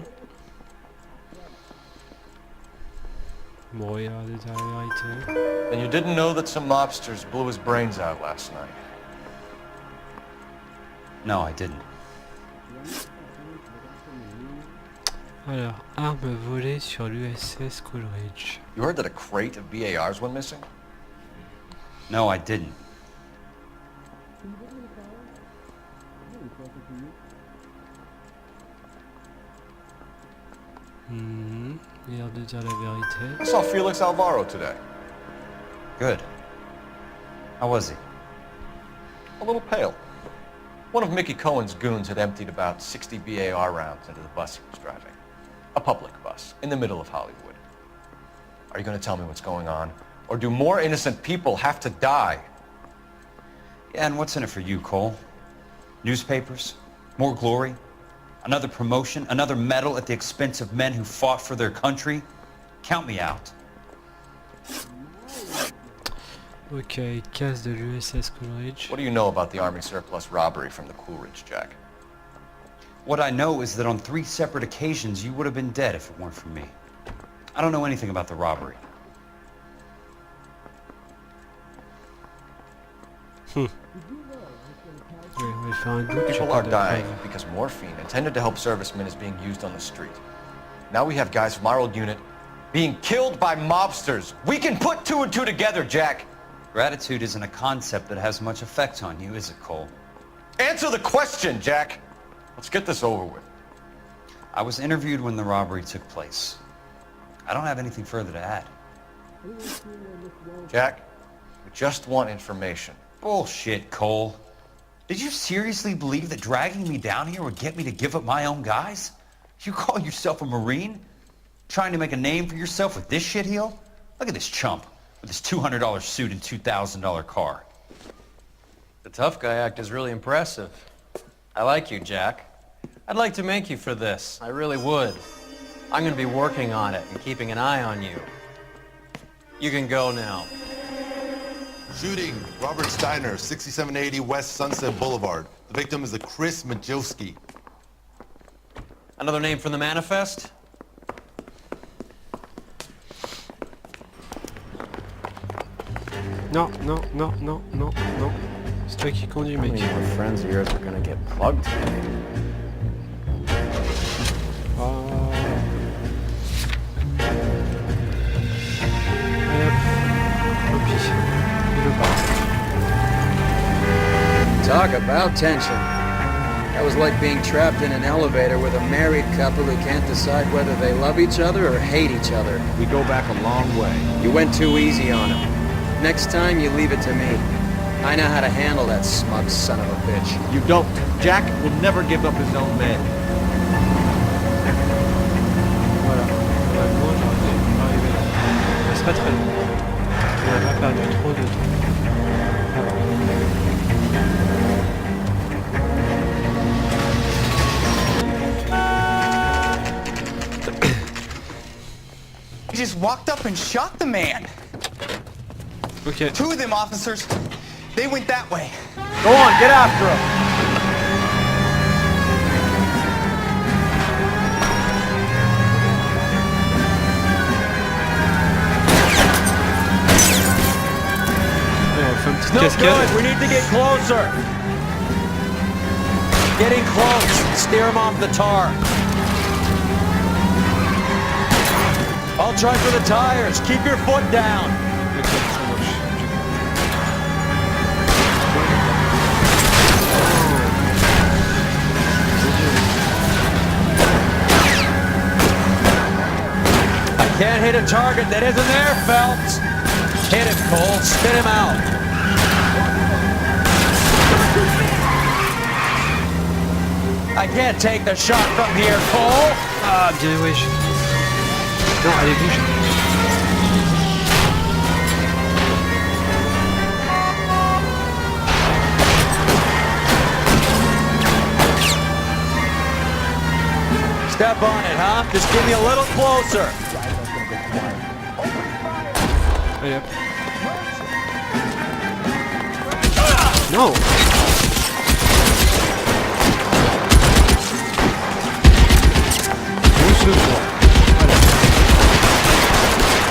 Bon, regardez la vérité. And you didn't know that some mobsters blew his brains out last night? No, I didn't. Alors, arme volée sur l'USS Coleridge. You heard that a crate of BARs went missing? No, I didn't. Hmm. L'air de dire la vérité. I saw Felix Alvaro today. Good. How was he? A little pale. One of Mickey Cohen's goons had emptied about 60 BAR rounds into the bus he was driving. A public bus, in the middle of Hollywood. Are you going to tell me what's going on? Or do more innocent people have to die? Yeah, and what's in it for you, Cole? Newspapers? More glory? Another promotion? Another medal at the expense of men who fought for their country? Count me out. Ok, casse de l'USS Coleridge. What do you know about the Army surplus robbery from the Coolidge, Jack? What I know is that on 3 separate occasions you would have been dead if it weren't for me. I don't know anything about the robbery. People are dying because morphine intended to help servicemen is being used on the street. Now we have guys from our old unit being killed by mobsters. We can put 2 and 2 together, Jack. Gratitude isn't a concept that has much effect on you, is it, Cole? Answer the question, Jack. Let's get this over with. I was interviewed when the robbery took place. I don't have anything further to add. Jack, we just want information. Bullshit, Cole. Did you seriously believe that dragging me down here would get me to give up my own guys? You call yourself a Marine? Trying to make a name for yourself with this shitheel? Look at this chump with his $200 suit and $2,000 car. The tough guy act is really impressive. I like you, Jack. I'd like to make you for this. I really would. I'm going to be working on it and keeping an eye on you. You can go now. Shooting, Robert Steiner, 6780 West Sunset Boulevard. The victim is a Chris Majowski. Another name from the manifest? Non, non, non, non, non, non. C'est toi qui conduis, mec. How many more friends of yours are gonna get plugged today? Talk about tension. That was like being trapped in an elevator with a married couple who can't decide whether they love each other or hate each other. We go back a long way. You went too easy on him. Next time, you leave it to me. I know how to handle that smug son of a bitch. You don't. Jack will never give up his own men. Voilà. Moi, j'aurais dû arriver là. C'est pas très long. On n'a pas perdu trop de temps. We just walked up and shot the man. Okay. 2 of them officers, they went that way. Go on, get after him. Petite No cascade. good. We need to get closer. Getting close. Steer him off the tar. I'll try for the tires. Keep your foot down. I can't hit a target that isn't there, Phelps. Hit him, Cole. Spit him out. I can't take the shot from here, Cole. Ah, bien, wesh. Non, allez, bouge. Step on it, huh? Just give me a little closer. Allez, hop. Non.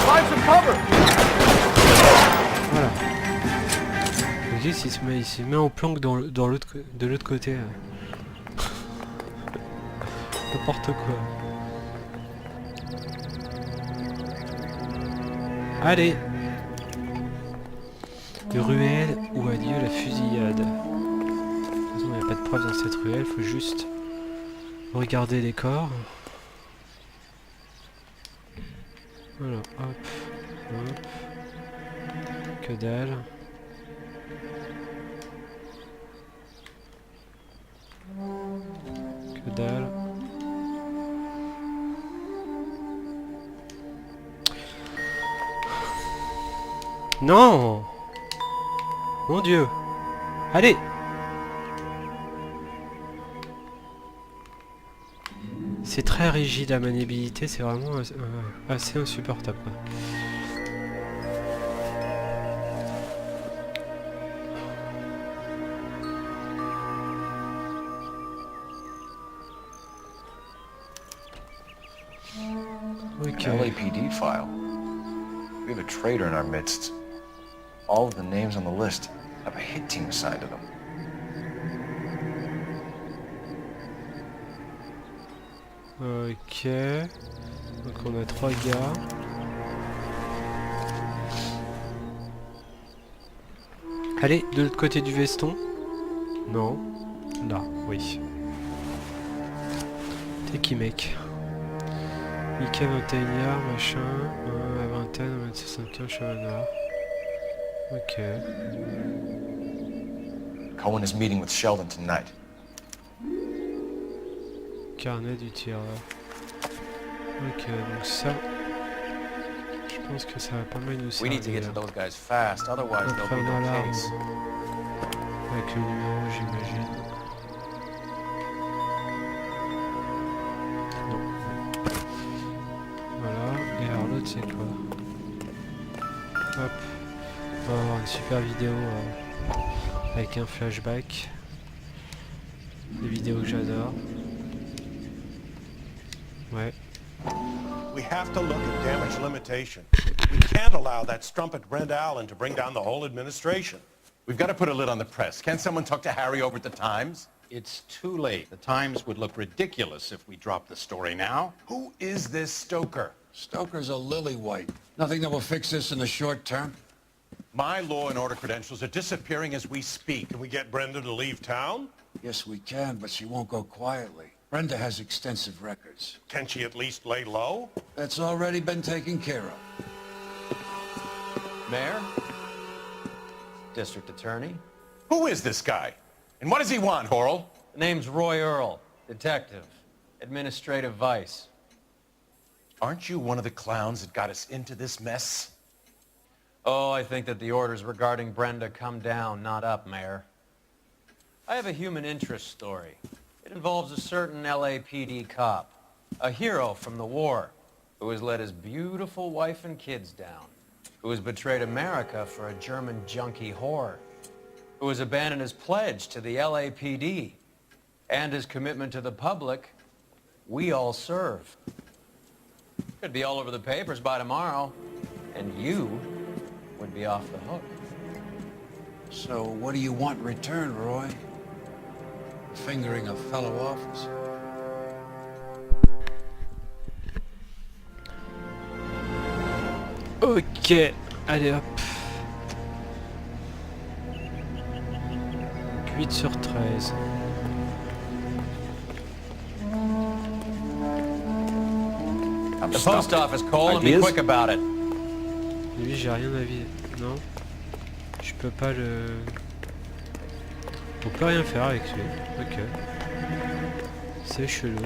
Find some cover. Voilà. Le gars, il se met en planque de l'autre côté. N'importe quoi. Allez. Ruelle où a lieu la fusillade. De toute façon, il n'y a pas de preuve dans cette ruelle, faut juste regarder les corps. Voilà, hop, hop. Que dalle. Que dalle. Non! Mon Dieu! Allez! C'est très rigide la maniabilité, c'est vraiment assez insupportable. Okay. An LAPD file. We have a traitor in our midst. All of the names on the list have a hit team assigned to them. Ok. Donc on a 3 gars. Allez, de l'autre côté du veston. Non. Là, oui. T'es qui, mec? Mickey 21h, machin. À vingtaine, 26-75, chemin noir. Ok. Cohen is meeting with Sheldon tonight. Carnet du tireur. Ok, donc ça... Je pense que ça va pas mal nous servir. We need to get to those guys fast, otherwise there'll be no case. Avec le numéro, j'imagine. Non. Voilà, et alors l'autre c'est quoi? Hop. On va avoir une super vidéo avec un flashback. Des vidéos que j'adore. Ouais. We have to look at damage limitation. We can't allow that strumpet Brent Allen to bring down the whole administration. We've got to put a lid on the press. Can't someone talk to Harry over at the Times? It's too late. The Times would look ridiculous if we dropped the story now. Who is this Stoker? Stoker's a lily-white. Nothing that will fix this in the short term. My law and order credentials are disappearing as we speak. Can we get Brenda to leave town? Yes, we can, but she won't go quietly. Brenda has extensive records. Can she at least lay low? That's already been taken care of. Mayor? District Attorney? Who is this guy? And what does he want, Horrell? The name's Roy Earl, detective, administrative vice. Aren't you one of the clowns that got us into this mess? Oh, I think that the orders regarding Brenda come down, not up, Mayor. I have a human interest story. It involves a certain LAPD cop, a hero from the war. who has let his beautiful wife and kids down, who has betrayed America for a German junkie whore, who has abandoned his pledge to the LAPD and his commitment to the public, we all serve. Could be all over the papers by tomorrow, and you would be off the hook. So what do you want in return, Roy? Fingering a fellow officer. Ok, allez hop. 8 sur 13. The post office, Cole, and be quick about it. Lui, j'ai rien à vider. Non. Je peux pas le... On peut rien faire avec lui. Ok. C'est chelou.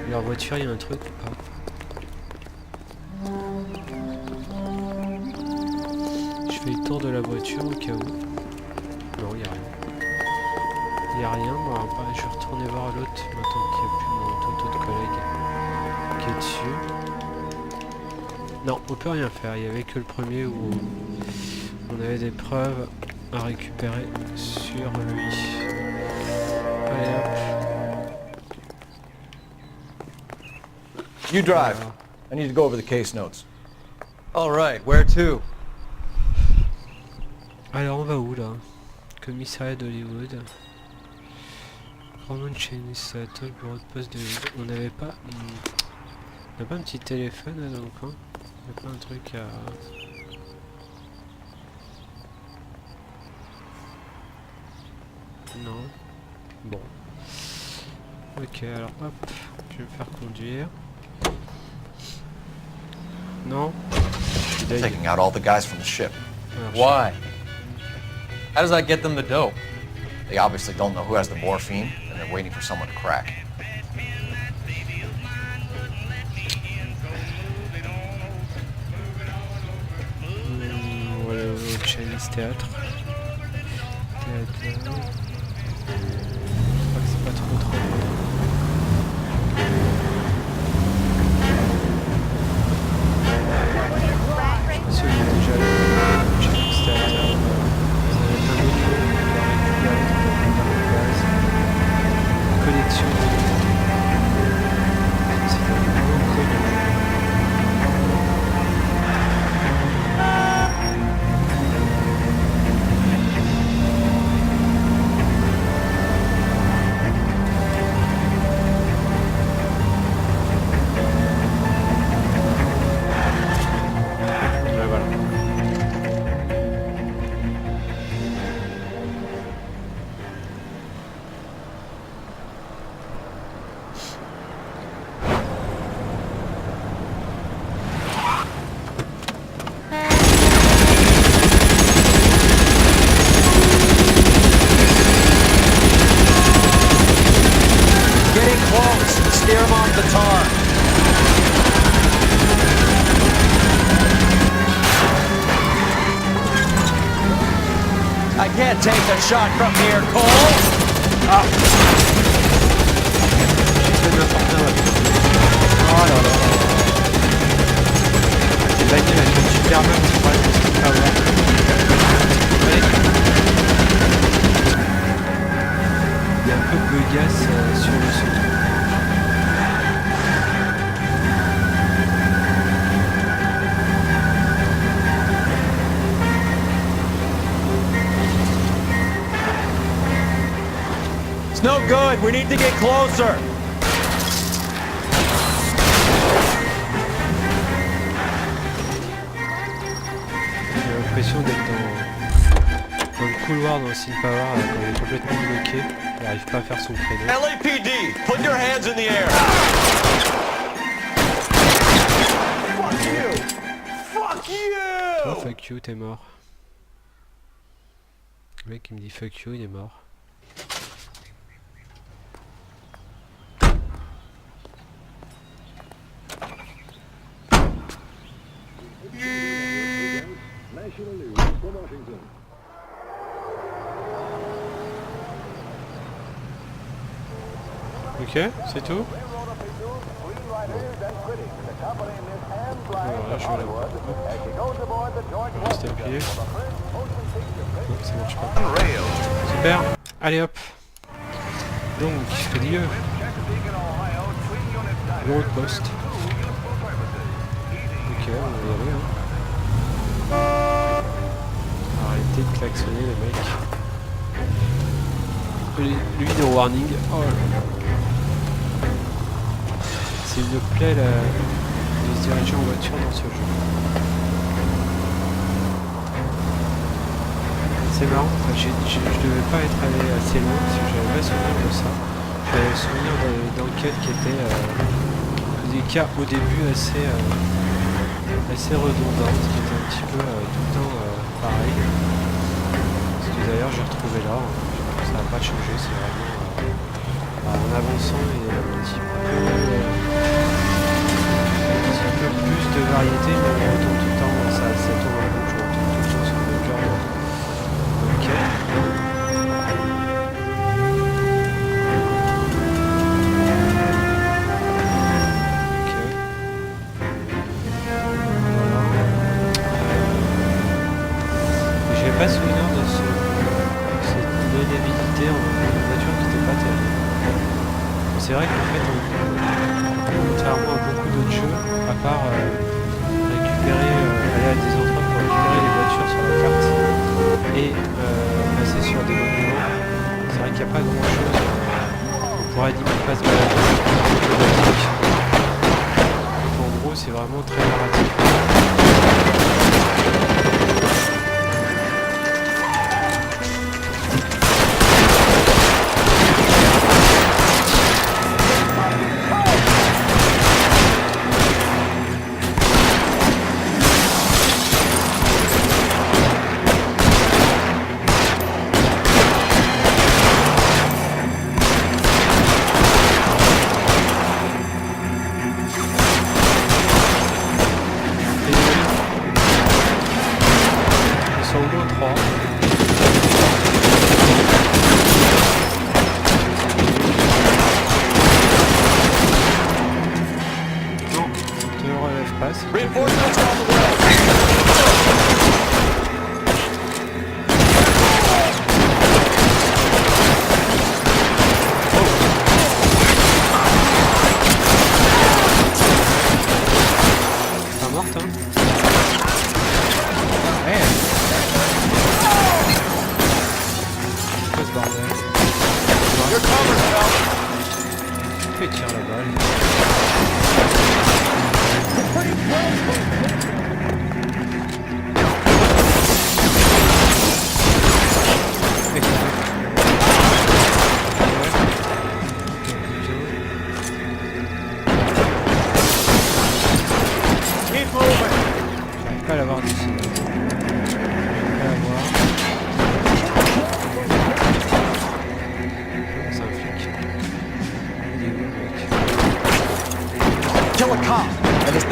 Leur voiture, il y a un truc ou pas? Je fais le tour de la voiture au cas où. Non, il n'y a rien. Il n'y a rien. Bon, je vais retourner voir l'autre maintenant qu'il n'y a plus mon autre collègue qui est dessus. Non, on peut rien faire. Il n'y avait que le premier où on avait des preuves à récupérer sur lui. Allez hop. You drive. I need to go over the case notes. All right, where to? Alors on va où là? Commissariat d'Hollywood. Roman Chinese bureau de poste de Hollywood. On n'avait pas... On n'a pas un petit téléphone là dans le coin? Il n'y a pas un truc à... Non. Bon. Ok, alors hop. Je vais me faire conduire. Non. Taking out all the guys from the ship. Why? How does that get them the dope? They obviously don't know who has the morphine, and they're waiting for someone to crack. Voilà, au Chinese Théâtre. Je crois que c'est pas trop loin. Si on est déjà là, au Chinese Théâtre, ça va être un autre jour, on va récupérer dans la base. Collection de... C'est vraiment connu. Steer him off the tar. I can't take a shot from here, Cole. Oh là là. Ces bagnoles elles sont super bien, c'est pas ce qu'il faut avoir. Il y a un peu de beugasse sur le son. It's no good. We need to get closer. J'ai l'impression d'être dans le couloir dans le Sin Power quand il est complètement bloqué. Il n'arrive pas à faire son créneau. LAPD, put your hands in the air. Fuck you! Fuck you! Oh, fuck you, t'es mort. Le mec il me dit fuck you, il est mort. Ok, c'est tout. Alors là, je vais la... Reste appuyé. Non, ça marche pas. Super. Allez hop. Donc, lieu. Bureau de poste. Ok, on va y aller. Hein. Arrêtez de klaxonner les mecs. Lui de warning. Oh là là. C'est une plaie de se diriger en voiture dans ce jeu. C'est marrant, je devais pas être allé assez loin parce que j'avais pas souvenir de ça. J'avais souvenir d'enquêtes qui étaient des cas au début assez redondantes, qui étaient un petit peu tout le temps pareil. Ce que d'ailleurs j'ai retrouvé là, ça n'a pas changé, c'est vraiment en avançant et un petit peu plus de variété, mais on retourne tout le temps, ça tourne en boucle, on retourne tout le temps sur le cœur. Ok. J'avais pas souvenir de cette maniabilité en voiture qui n'était pas terrible. C'est vrai qu'en fait, contrairement à beaucoup d'autres jeux, à part récupérer, aller à des endroits pour récupérer les voitures sur la carte et passer sur des monuments, c'est vrai qu'il n'y a pas grand chose. On pourrait dire qu'on passe de la automatique. En gros, c'est vraiment très narratif.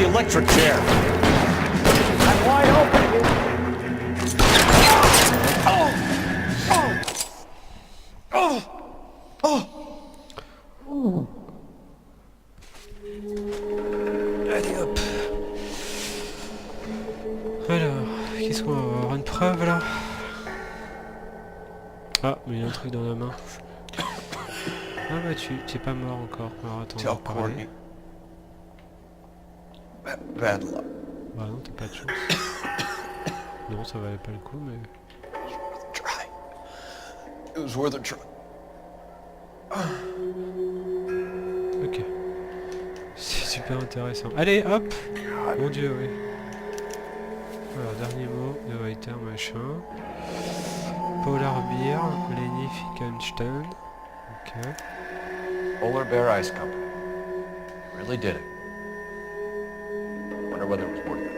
Electric chair. I'm wide open. Oh! Oh! Oh! Oh! Allez hop. Alors, qu'est-ce qu'on va avoir? Une preuve là? Ah, mais il y a un truc dans la main. Ah bah tu t'es pas mort encore. Alors attends, on va parler. Bad luck. Bah non, t'as pas de chance. Non, ça valait pas le coup, mais... Try. It was worth a try. Ok. C'est super intéressant. Allez, hop. Mon dieu, oui. Alors, dernier mot de Writer, machin. Polar Beer, Leni Fickenstein. Ok. Polar Bear Ice Company. Really did it. Wonder whether it was worth it.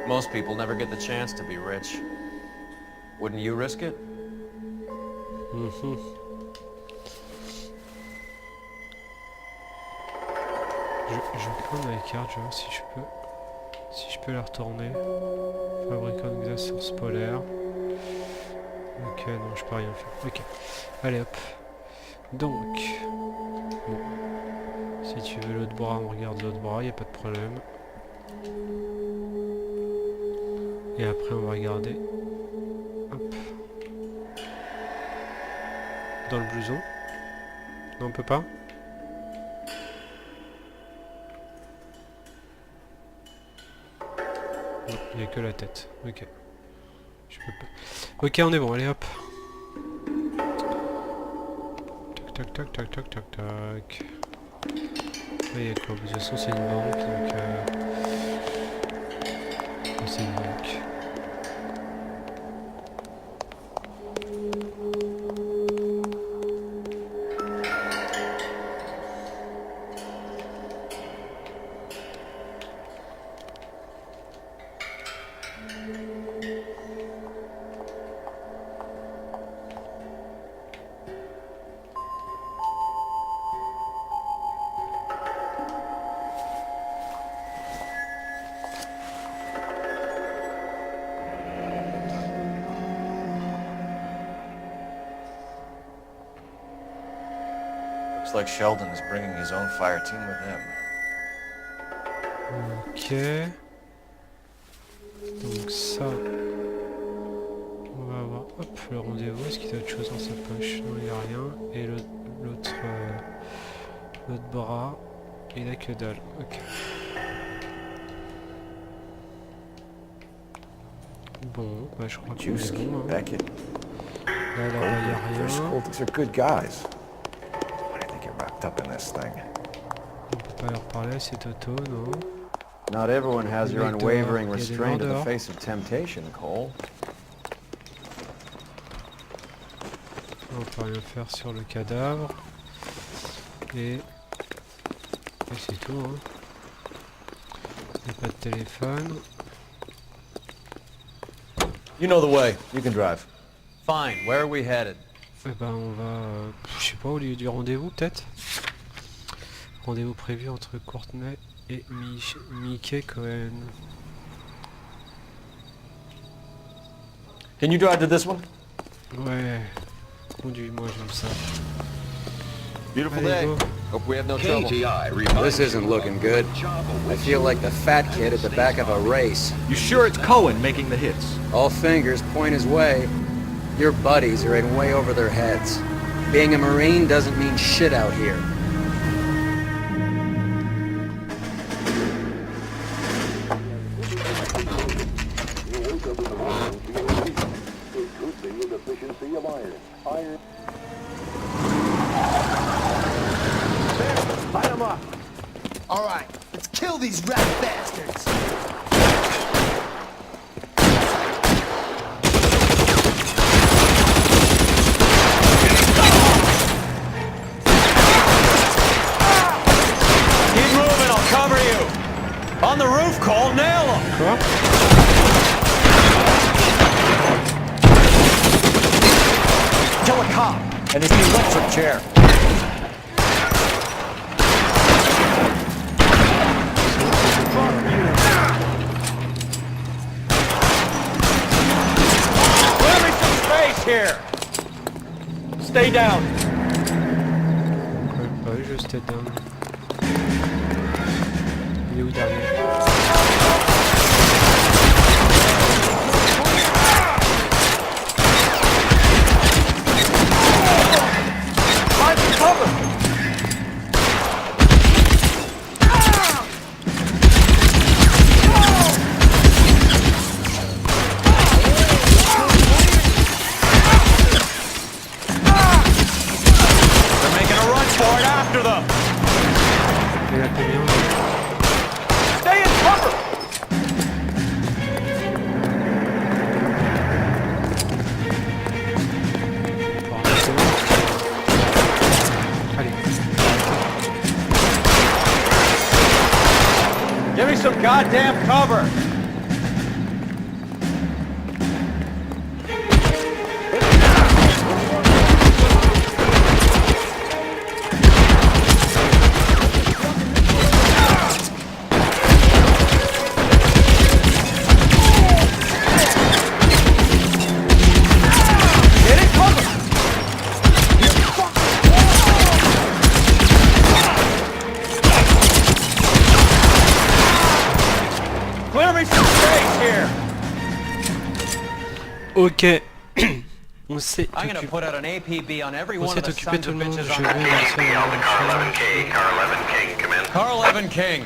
Most people never get the chance to be rich. Wouldn't you risk it? Mm-hmm. Je vais prendre la carte, je vais voir si je peux la retourner. Fabricant de glace source polaire. Ok, non, je peux rien faire. Ok. Allez hop. Donc, bon. Si tu veux l'autre bras, on regarde l'autre bras, y a pas de problème. Et après, on va regarder. Hop. Dans le blouson. Non, on peut pas. Non, il n'y a que la tête. Ok. Je peux pas. Ok, on est bon, allez hop. Tac tac tac tac tac tac. Là, il y a quoi? De toute façon, c'est une banque, donc c'est une banque. Looks like Sheldon is bringing his own fire team with him. Ok. Donc ça, on va avoir hop le rendez-vous. Est-ce qu'il y a autre chose dans sa poche? Non, il n'y a rien. Et l'autre bras, il a que dalle. Ok. Bon, bah je crois que c'est bon. Hein. Là, là-bas, il n'y a rien. These are good guys. Why do you think you're wrapped up in this thing? On peut pas leur parler, c'est Toto, non? Not everyone has your unwavering restraint in the face of temptation, Cole. On peut rien faire sur le cadavre. Et c'est tout, hein. Il n'y a pas de téléphone. You know the way. You can drive. Fine. Where are we headed? Eh ben on va, je sais pas, au lieu du rendez-vous peut-être. Rendez-vous prévu entre Courtney et Mickey Cohen. Can you drive to this one? Ouais. Conduis-moi, j'aime ça. Beautiful Allez, day. go. Hope we have no trouble. This isn't looking good. I feel like the fat kid at the back of a race. You sure it's Cohen making the hits? All fingers point his way. Your buddies are in way over their heads. Being a Marine doesn't mean shit out here. Light them up. All right, let's kill these rat bastards. Keep moving, I'll cover you. On the roof, Cole, nail him. Quoi? Kill a cop, and if he electric chair. Here. Stay down. Ouais, je stay down. Il est où derrière? Stay in cover! Give me some goddamn cover! Ok. On s'est I'm gonna occupé. put out an APB on every On one of s'est the occupé sons tout of le monde. bitches Je on vais the lancer Car 11K, Car 11K, come in. Car 11 King.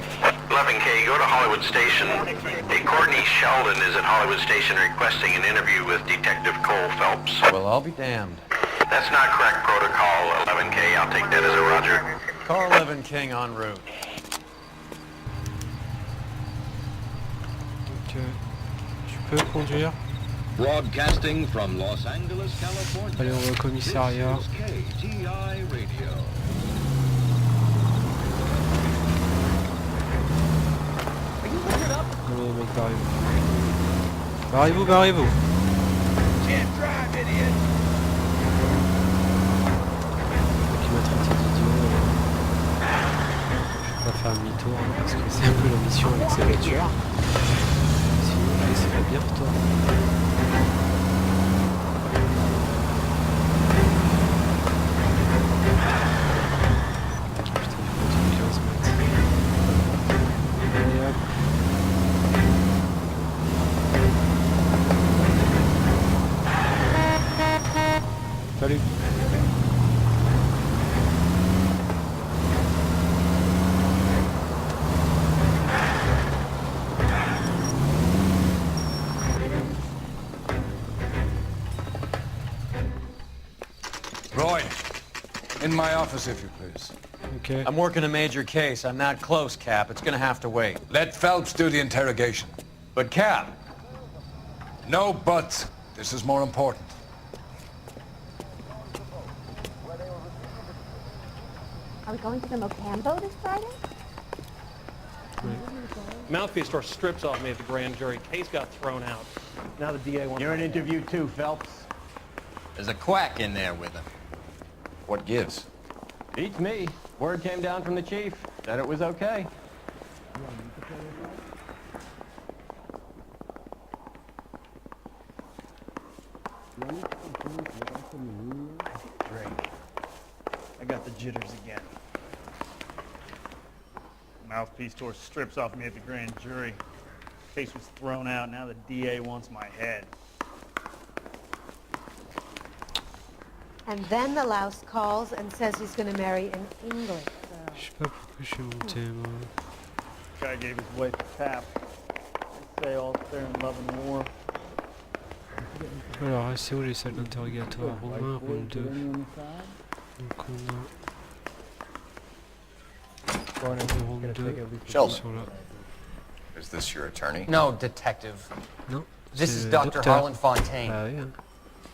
11K, go to Hollywood Station. Hey, Courtney Sheldon is at Hollywood Station requesting an interview with Detective Cole Phelps. Well, I'll be damned. That's not correct protocol, 11K. I'll take that as a roger. Car 11 King en route. Ok. Tu peux conduire? Broadcasting from Los Angeles, California. Allez, on va au commissariat. This is KTI Radio. Allez, mec, barrez-vous. Barrez-vous, barrez-vous. Qui m'a traité d'idiot. Je vais pas faire demi-tour hein, parce que c'est un peu la mission avec sa voiture. Sinon, je vais essayer de bien retourner. Salut. Roy, in my office, if you please. Okay. I'm working a major case. I'm not close, Cap. It's gonna have to wait. Let Phelps do the interrogation. But, Cap. No buts. This is more important. Are we going to the Mocambo this Friday? Mouthpiece store strips off me at the grand jury. Case got thrown out. Now the DA wants... You're an interview too, Phelps. There's a quack in there with him. What gives? Beats me. Word came down from the chief. Said it was okay. Great. I got the jitters again. Mouthpiece store strips off me at the grand jury. Case was thrown out. Now the DA wants my head. And then the louse calls and says he's going to marry an English girl. Je sais pas pourquoi je suis monté moi. Guy gave his wife a tap. They say all's fair in love and war. Alors, c'est où les salles d'interrogatoire? Romain, ronde 2. Donc on a... ronde 2. Sheldon. Is this your attorney? No, detective. Non. This is Dr. Harlan Fontaine. Ah, oui.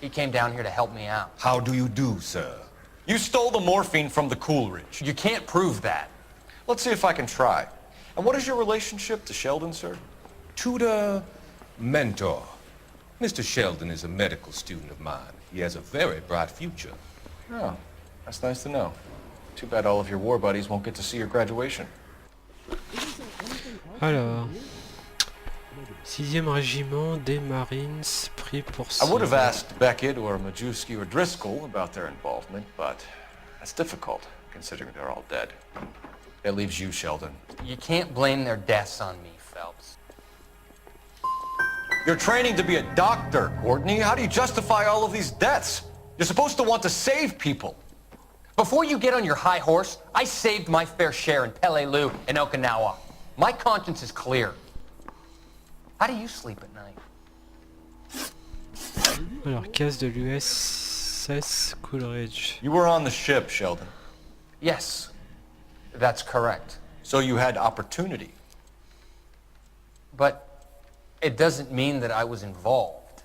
He came down here to help me out. How do you do, sir? You stole the morphine from the Coolidge. You can't prove that. Let's see if I can try. And what is your relationship to Sheldon, sir? Tutor, mentor. Mr. Sheldon is a medical student of mine. He has a very bright future. Oh, that's nice to know. Too bad all of your war buddies won't get to see your graduation. Alors... 6e régiment des Marines pris pour I would have asked Beckett or Majewski or Driscoll about their involvement, but that's difficult, considering they're all dead. That leaves you, Sheldon. You can't blame their deaths on me, Phelps. You're training to be a doctor, Courtney. How do you justify all of these deaths? You're supposed to want to save people. Before you get on your high horse, I saved my fair share in Peleliu and Okinawa. My conscience is clear. How do you sleep at night? Alors, case de l'USS Coolidge. You were on the ship, Sheldon. Yes, that's correct. So you had opportunity. But it doesn't mean that I was involved.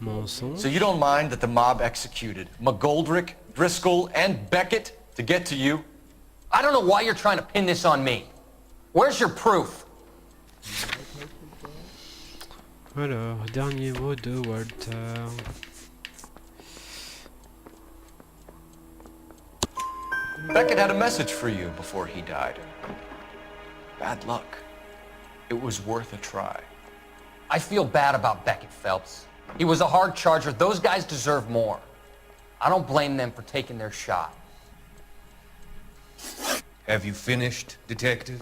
Mensonge. So you don't mind that the mob executed McGoldrick, Driscoll, and Beckett to get to you? I don't know why you're trying to pin this on me. Where's your proof? Alors, dernier mot de Walter. Beckett had a message for you before he died. Bad luck. It was worth a try. I feel bad about Beckett, Phelps. He was a hard charger. Those guys deserve more. I don't blame them for taking their shot. Have you finished, detective?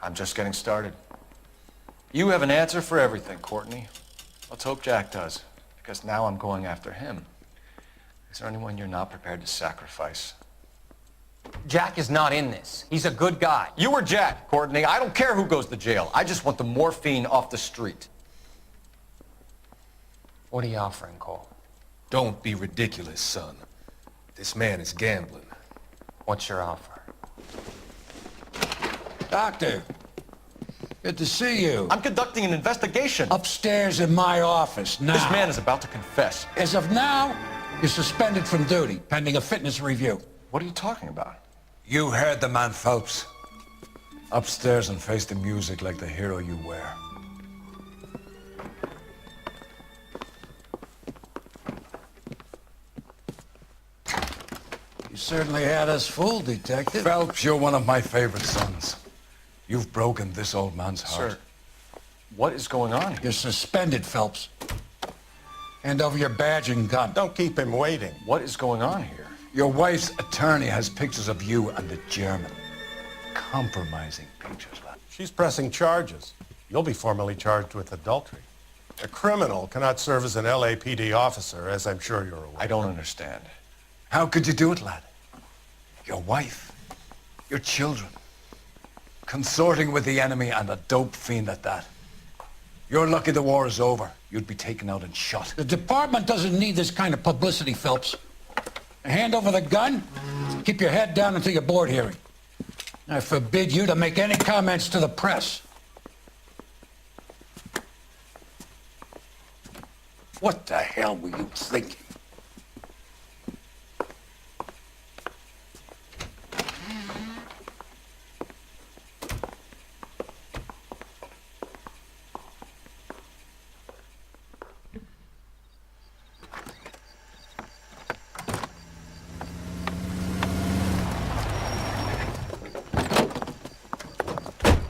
I'm just getting started. You have an answer for everything, Courtney. Let's hope Jack does, because now I'm going after him. Is there anyone you're not prepared to sacrifice? Jack is not in this. He's a good guy. You or Jack, Courtney. I don't care who goes to jail. I just want the morphine off the street. What are you offering, Cole? Don't be ridiculous, son. This man is gambling. What's your offer? Doctor, good to see you. I'm conducting an investigation. Upstairs in my office, now. This man is about to confess. As of now, you're suspended from duty, pending a fitness review. What are you talking about? You heard the man, Phelps. Upstairs and face the music like the hero you were. You certainly had us fooled, Detective. Phelps, you're one of my favorite sons. You've broken this old man's heart. Sir, what is going on here? You're suspended, Phelps. Hand over your badge and gun. Don't keep him waiting. What is going on here? Your wife's attorney has pictures of you and the German. Compromising pictures, lad. She's pressing charges. You'll be formally charged with adultery. A criminal cannot serve as an LAPD officer, as I'm sure you're aware. I don't understand. How could you do it, lad? Your wife, your children, consorting with the enemy and a dope fiend at that. You're lucky the war is over. You'd be taken out and shot. The department doesn't need this kind of publicity, Phelps. Hand over the gun, keep your head down until your board hearing. I forbid you to make any comments to the press. What the hell were you thinking?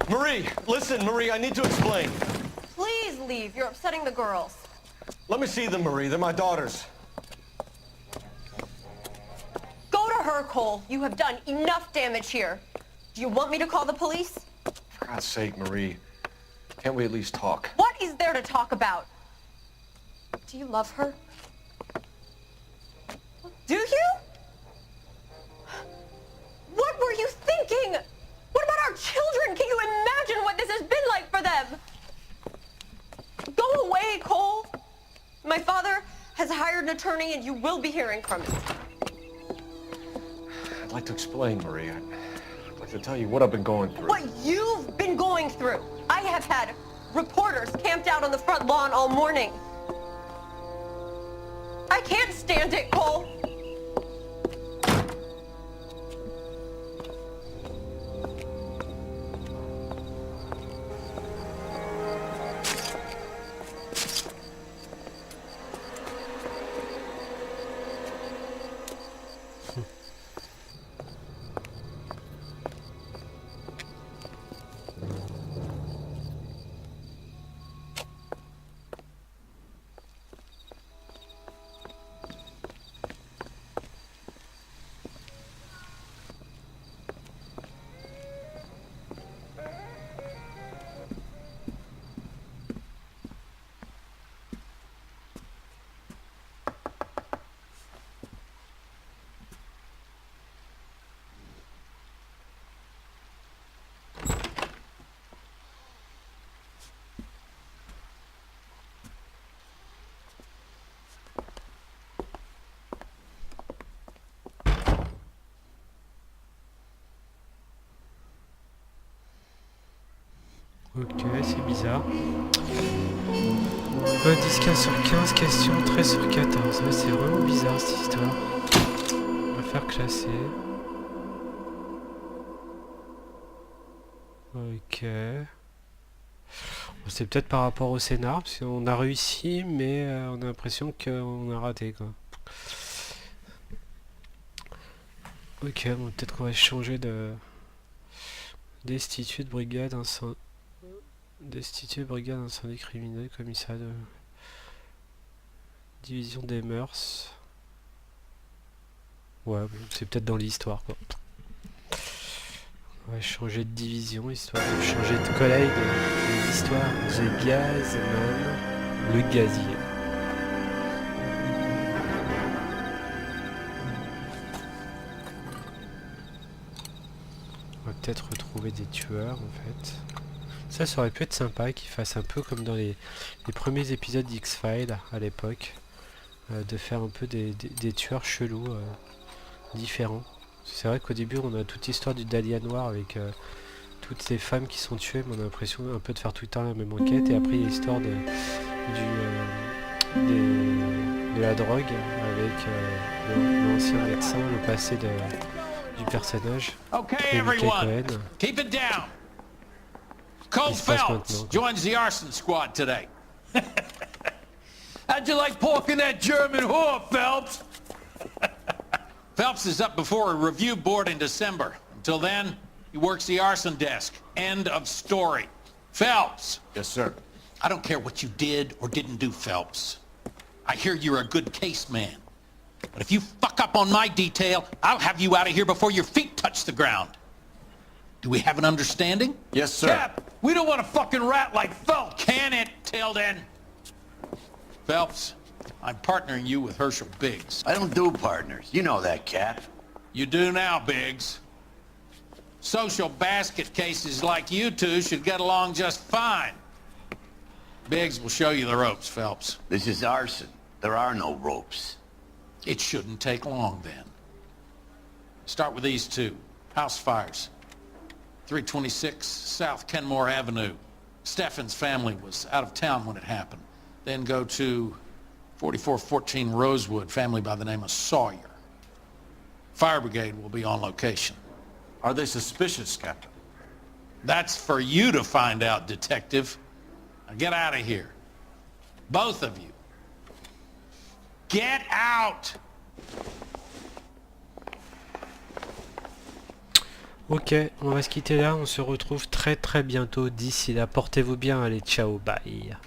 Marie, listen, Marie, I need to explain. Please leave. You're upsetting the girls. Let me see them, Marie. They're my daughters. Go to her, Cole. You have done enough damage here. Do you want me to call the police? For God's sake, Marie, can't we at least talk? What is there to talk about? Do you love her? Do you? What were you thinking? What about our children? Can you imagine what this has been like for them? Go away, Cole. My father has hired an attorney and you will be hearing from him. I'd like to explain, Marie. I'd like to tell you what I've been going through. What you've been going through. I have had reporters camped out on the front lawn all morning. I can't stand it, Cole. Ok, c'est bizarre. Indice 15 sur 15, question 13 sur 14. Ouais, c'est vraiment bizarre cette histoire. On va faire classer. Ok. Bon, c'est peut-être par rapport au scénar, parce qu'on a réussi, mais on a l'impression qu'on a raté, quoi. Ok, bon, peut-être qu'on va changer de... Destitué de brigade incendie. Destitué brigade incendie criminel, commissariat de... Division des mœurs. Ouais, bon, c'est peut-être dans l'histoire, quoi. On va changer de division, histoire de changer de collègue. L'histoire The Gazman, le gazier. On va peut-être retrouver des tueurs en fait. Ça aurait pu être sympa qu'ils fassent un peu comme dans les premiers épisodes d'X-Files à l'époque. De faire un peu des tueurs chelous différents. C'est vrai qu'au début on a toute l'histoire du Dahlia Noir avec toutes ces femmes qui sont tuées, mais on a l'impression un peu de faire tout le temps la même enquête, et après il y a l'histoire de la drogue avec l'ancien médecin, le passé du personnage. Okay, everyone, keep it down. Cole Phelps joins the arson squad today. How'd you like porking that German whore, Phelps? Phelps is up before a review board in December. Until then, he works the arson desk. End of story. Phelps. Yes, sir. I don't care what you did or didn't do, Phelps. I hear you're a good case man. But if you fuck up on my detail, I'll have you out of here before your feet touch the ground. Do we have an understanding? Yes, sir. Cap, we don't want a fucking rat like Phelps. Can it, Tilden? Phelps, I'm partnering you with Herschel Biggs. I don't do partners. You know that, Cap. You do now, Biggs. Social basket cases like you two should get along just fine. Biggs will show you the ropes, Phelps. This is arson. There are no ropes. It shouldn't take long, then. Start with these two. House fires. 326 South Kenmore Avenue. Steffen's family was out of town when it happened. Then go to 4414 Rosewood, family by the name of Sawyer. Fire brigade will be on location. Are they suspicious, Captain? That's for you to find out, Detective. Now get out of here. Both of you. Get out! Ok, on va se quitter là, on se retrouve très bientôt. D'ici là, portez-vous bien, allez, ciao, bye.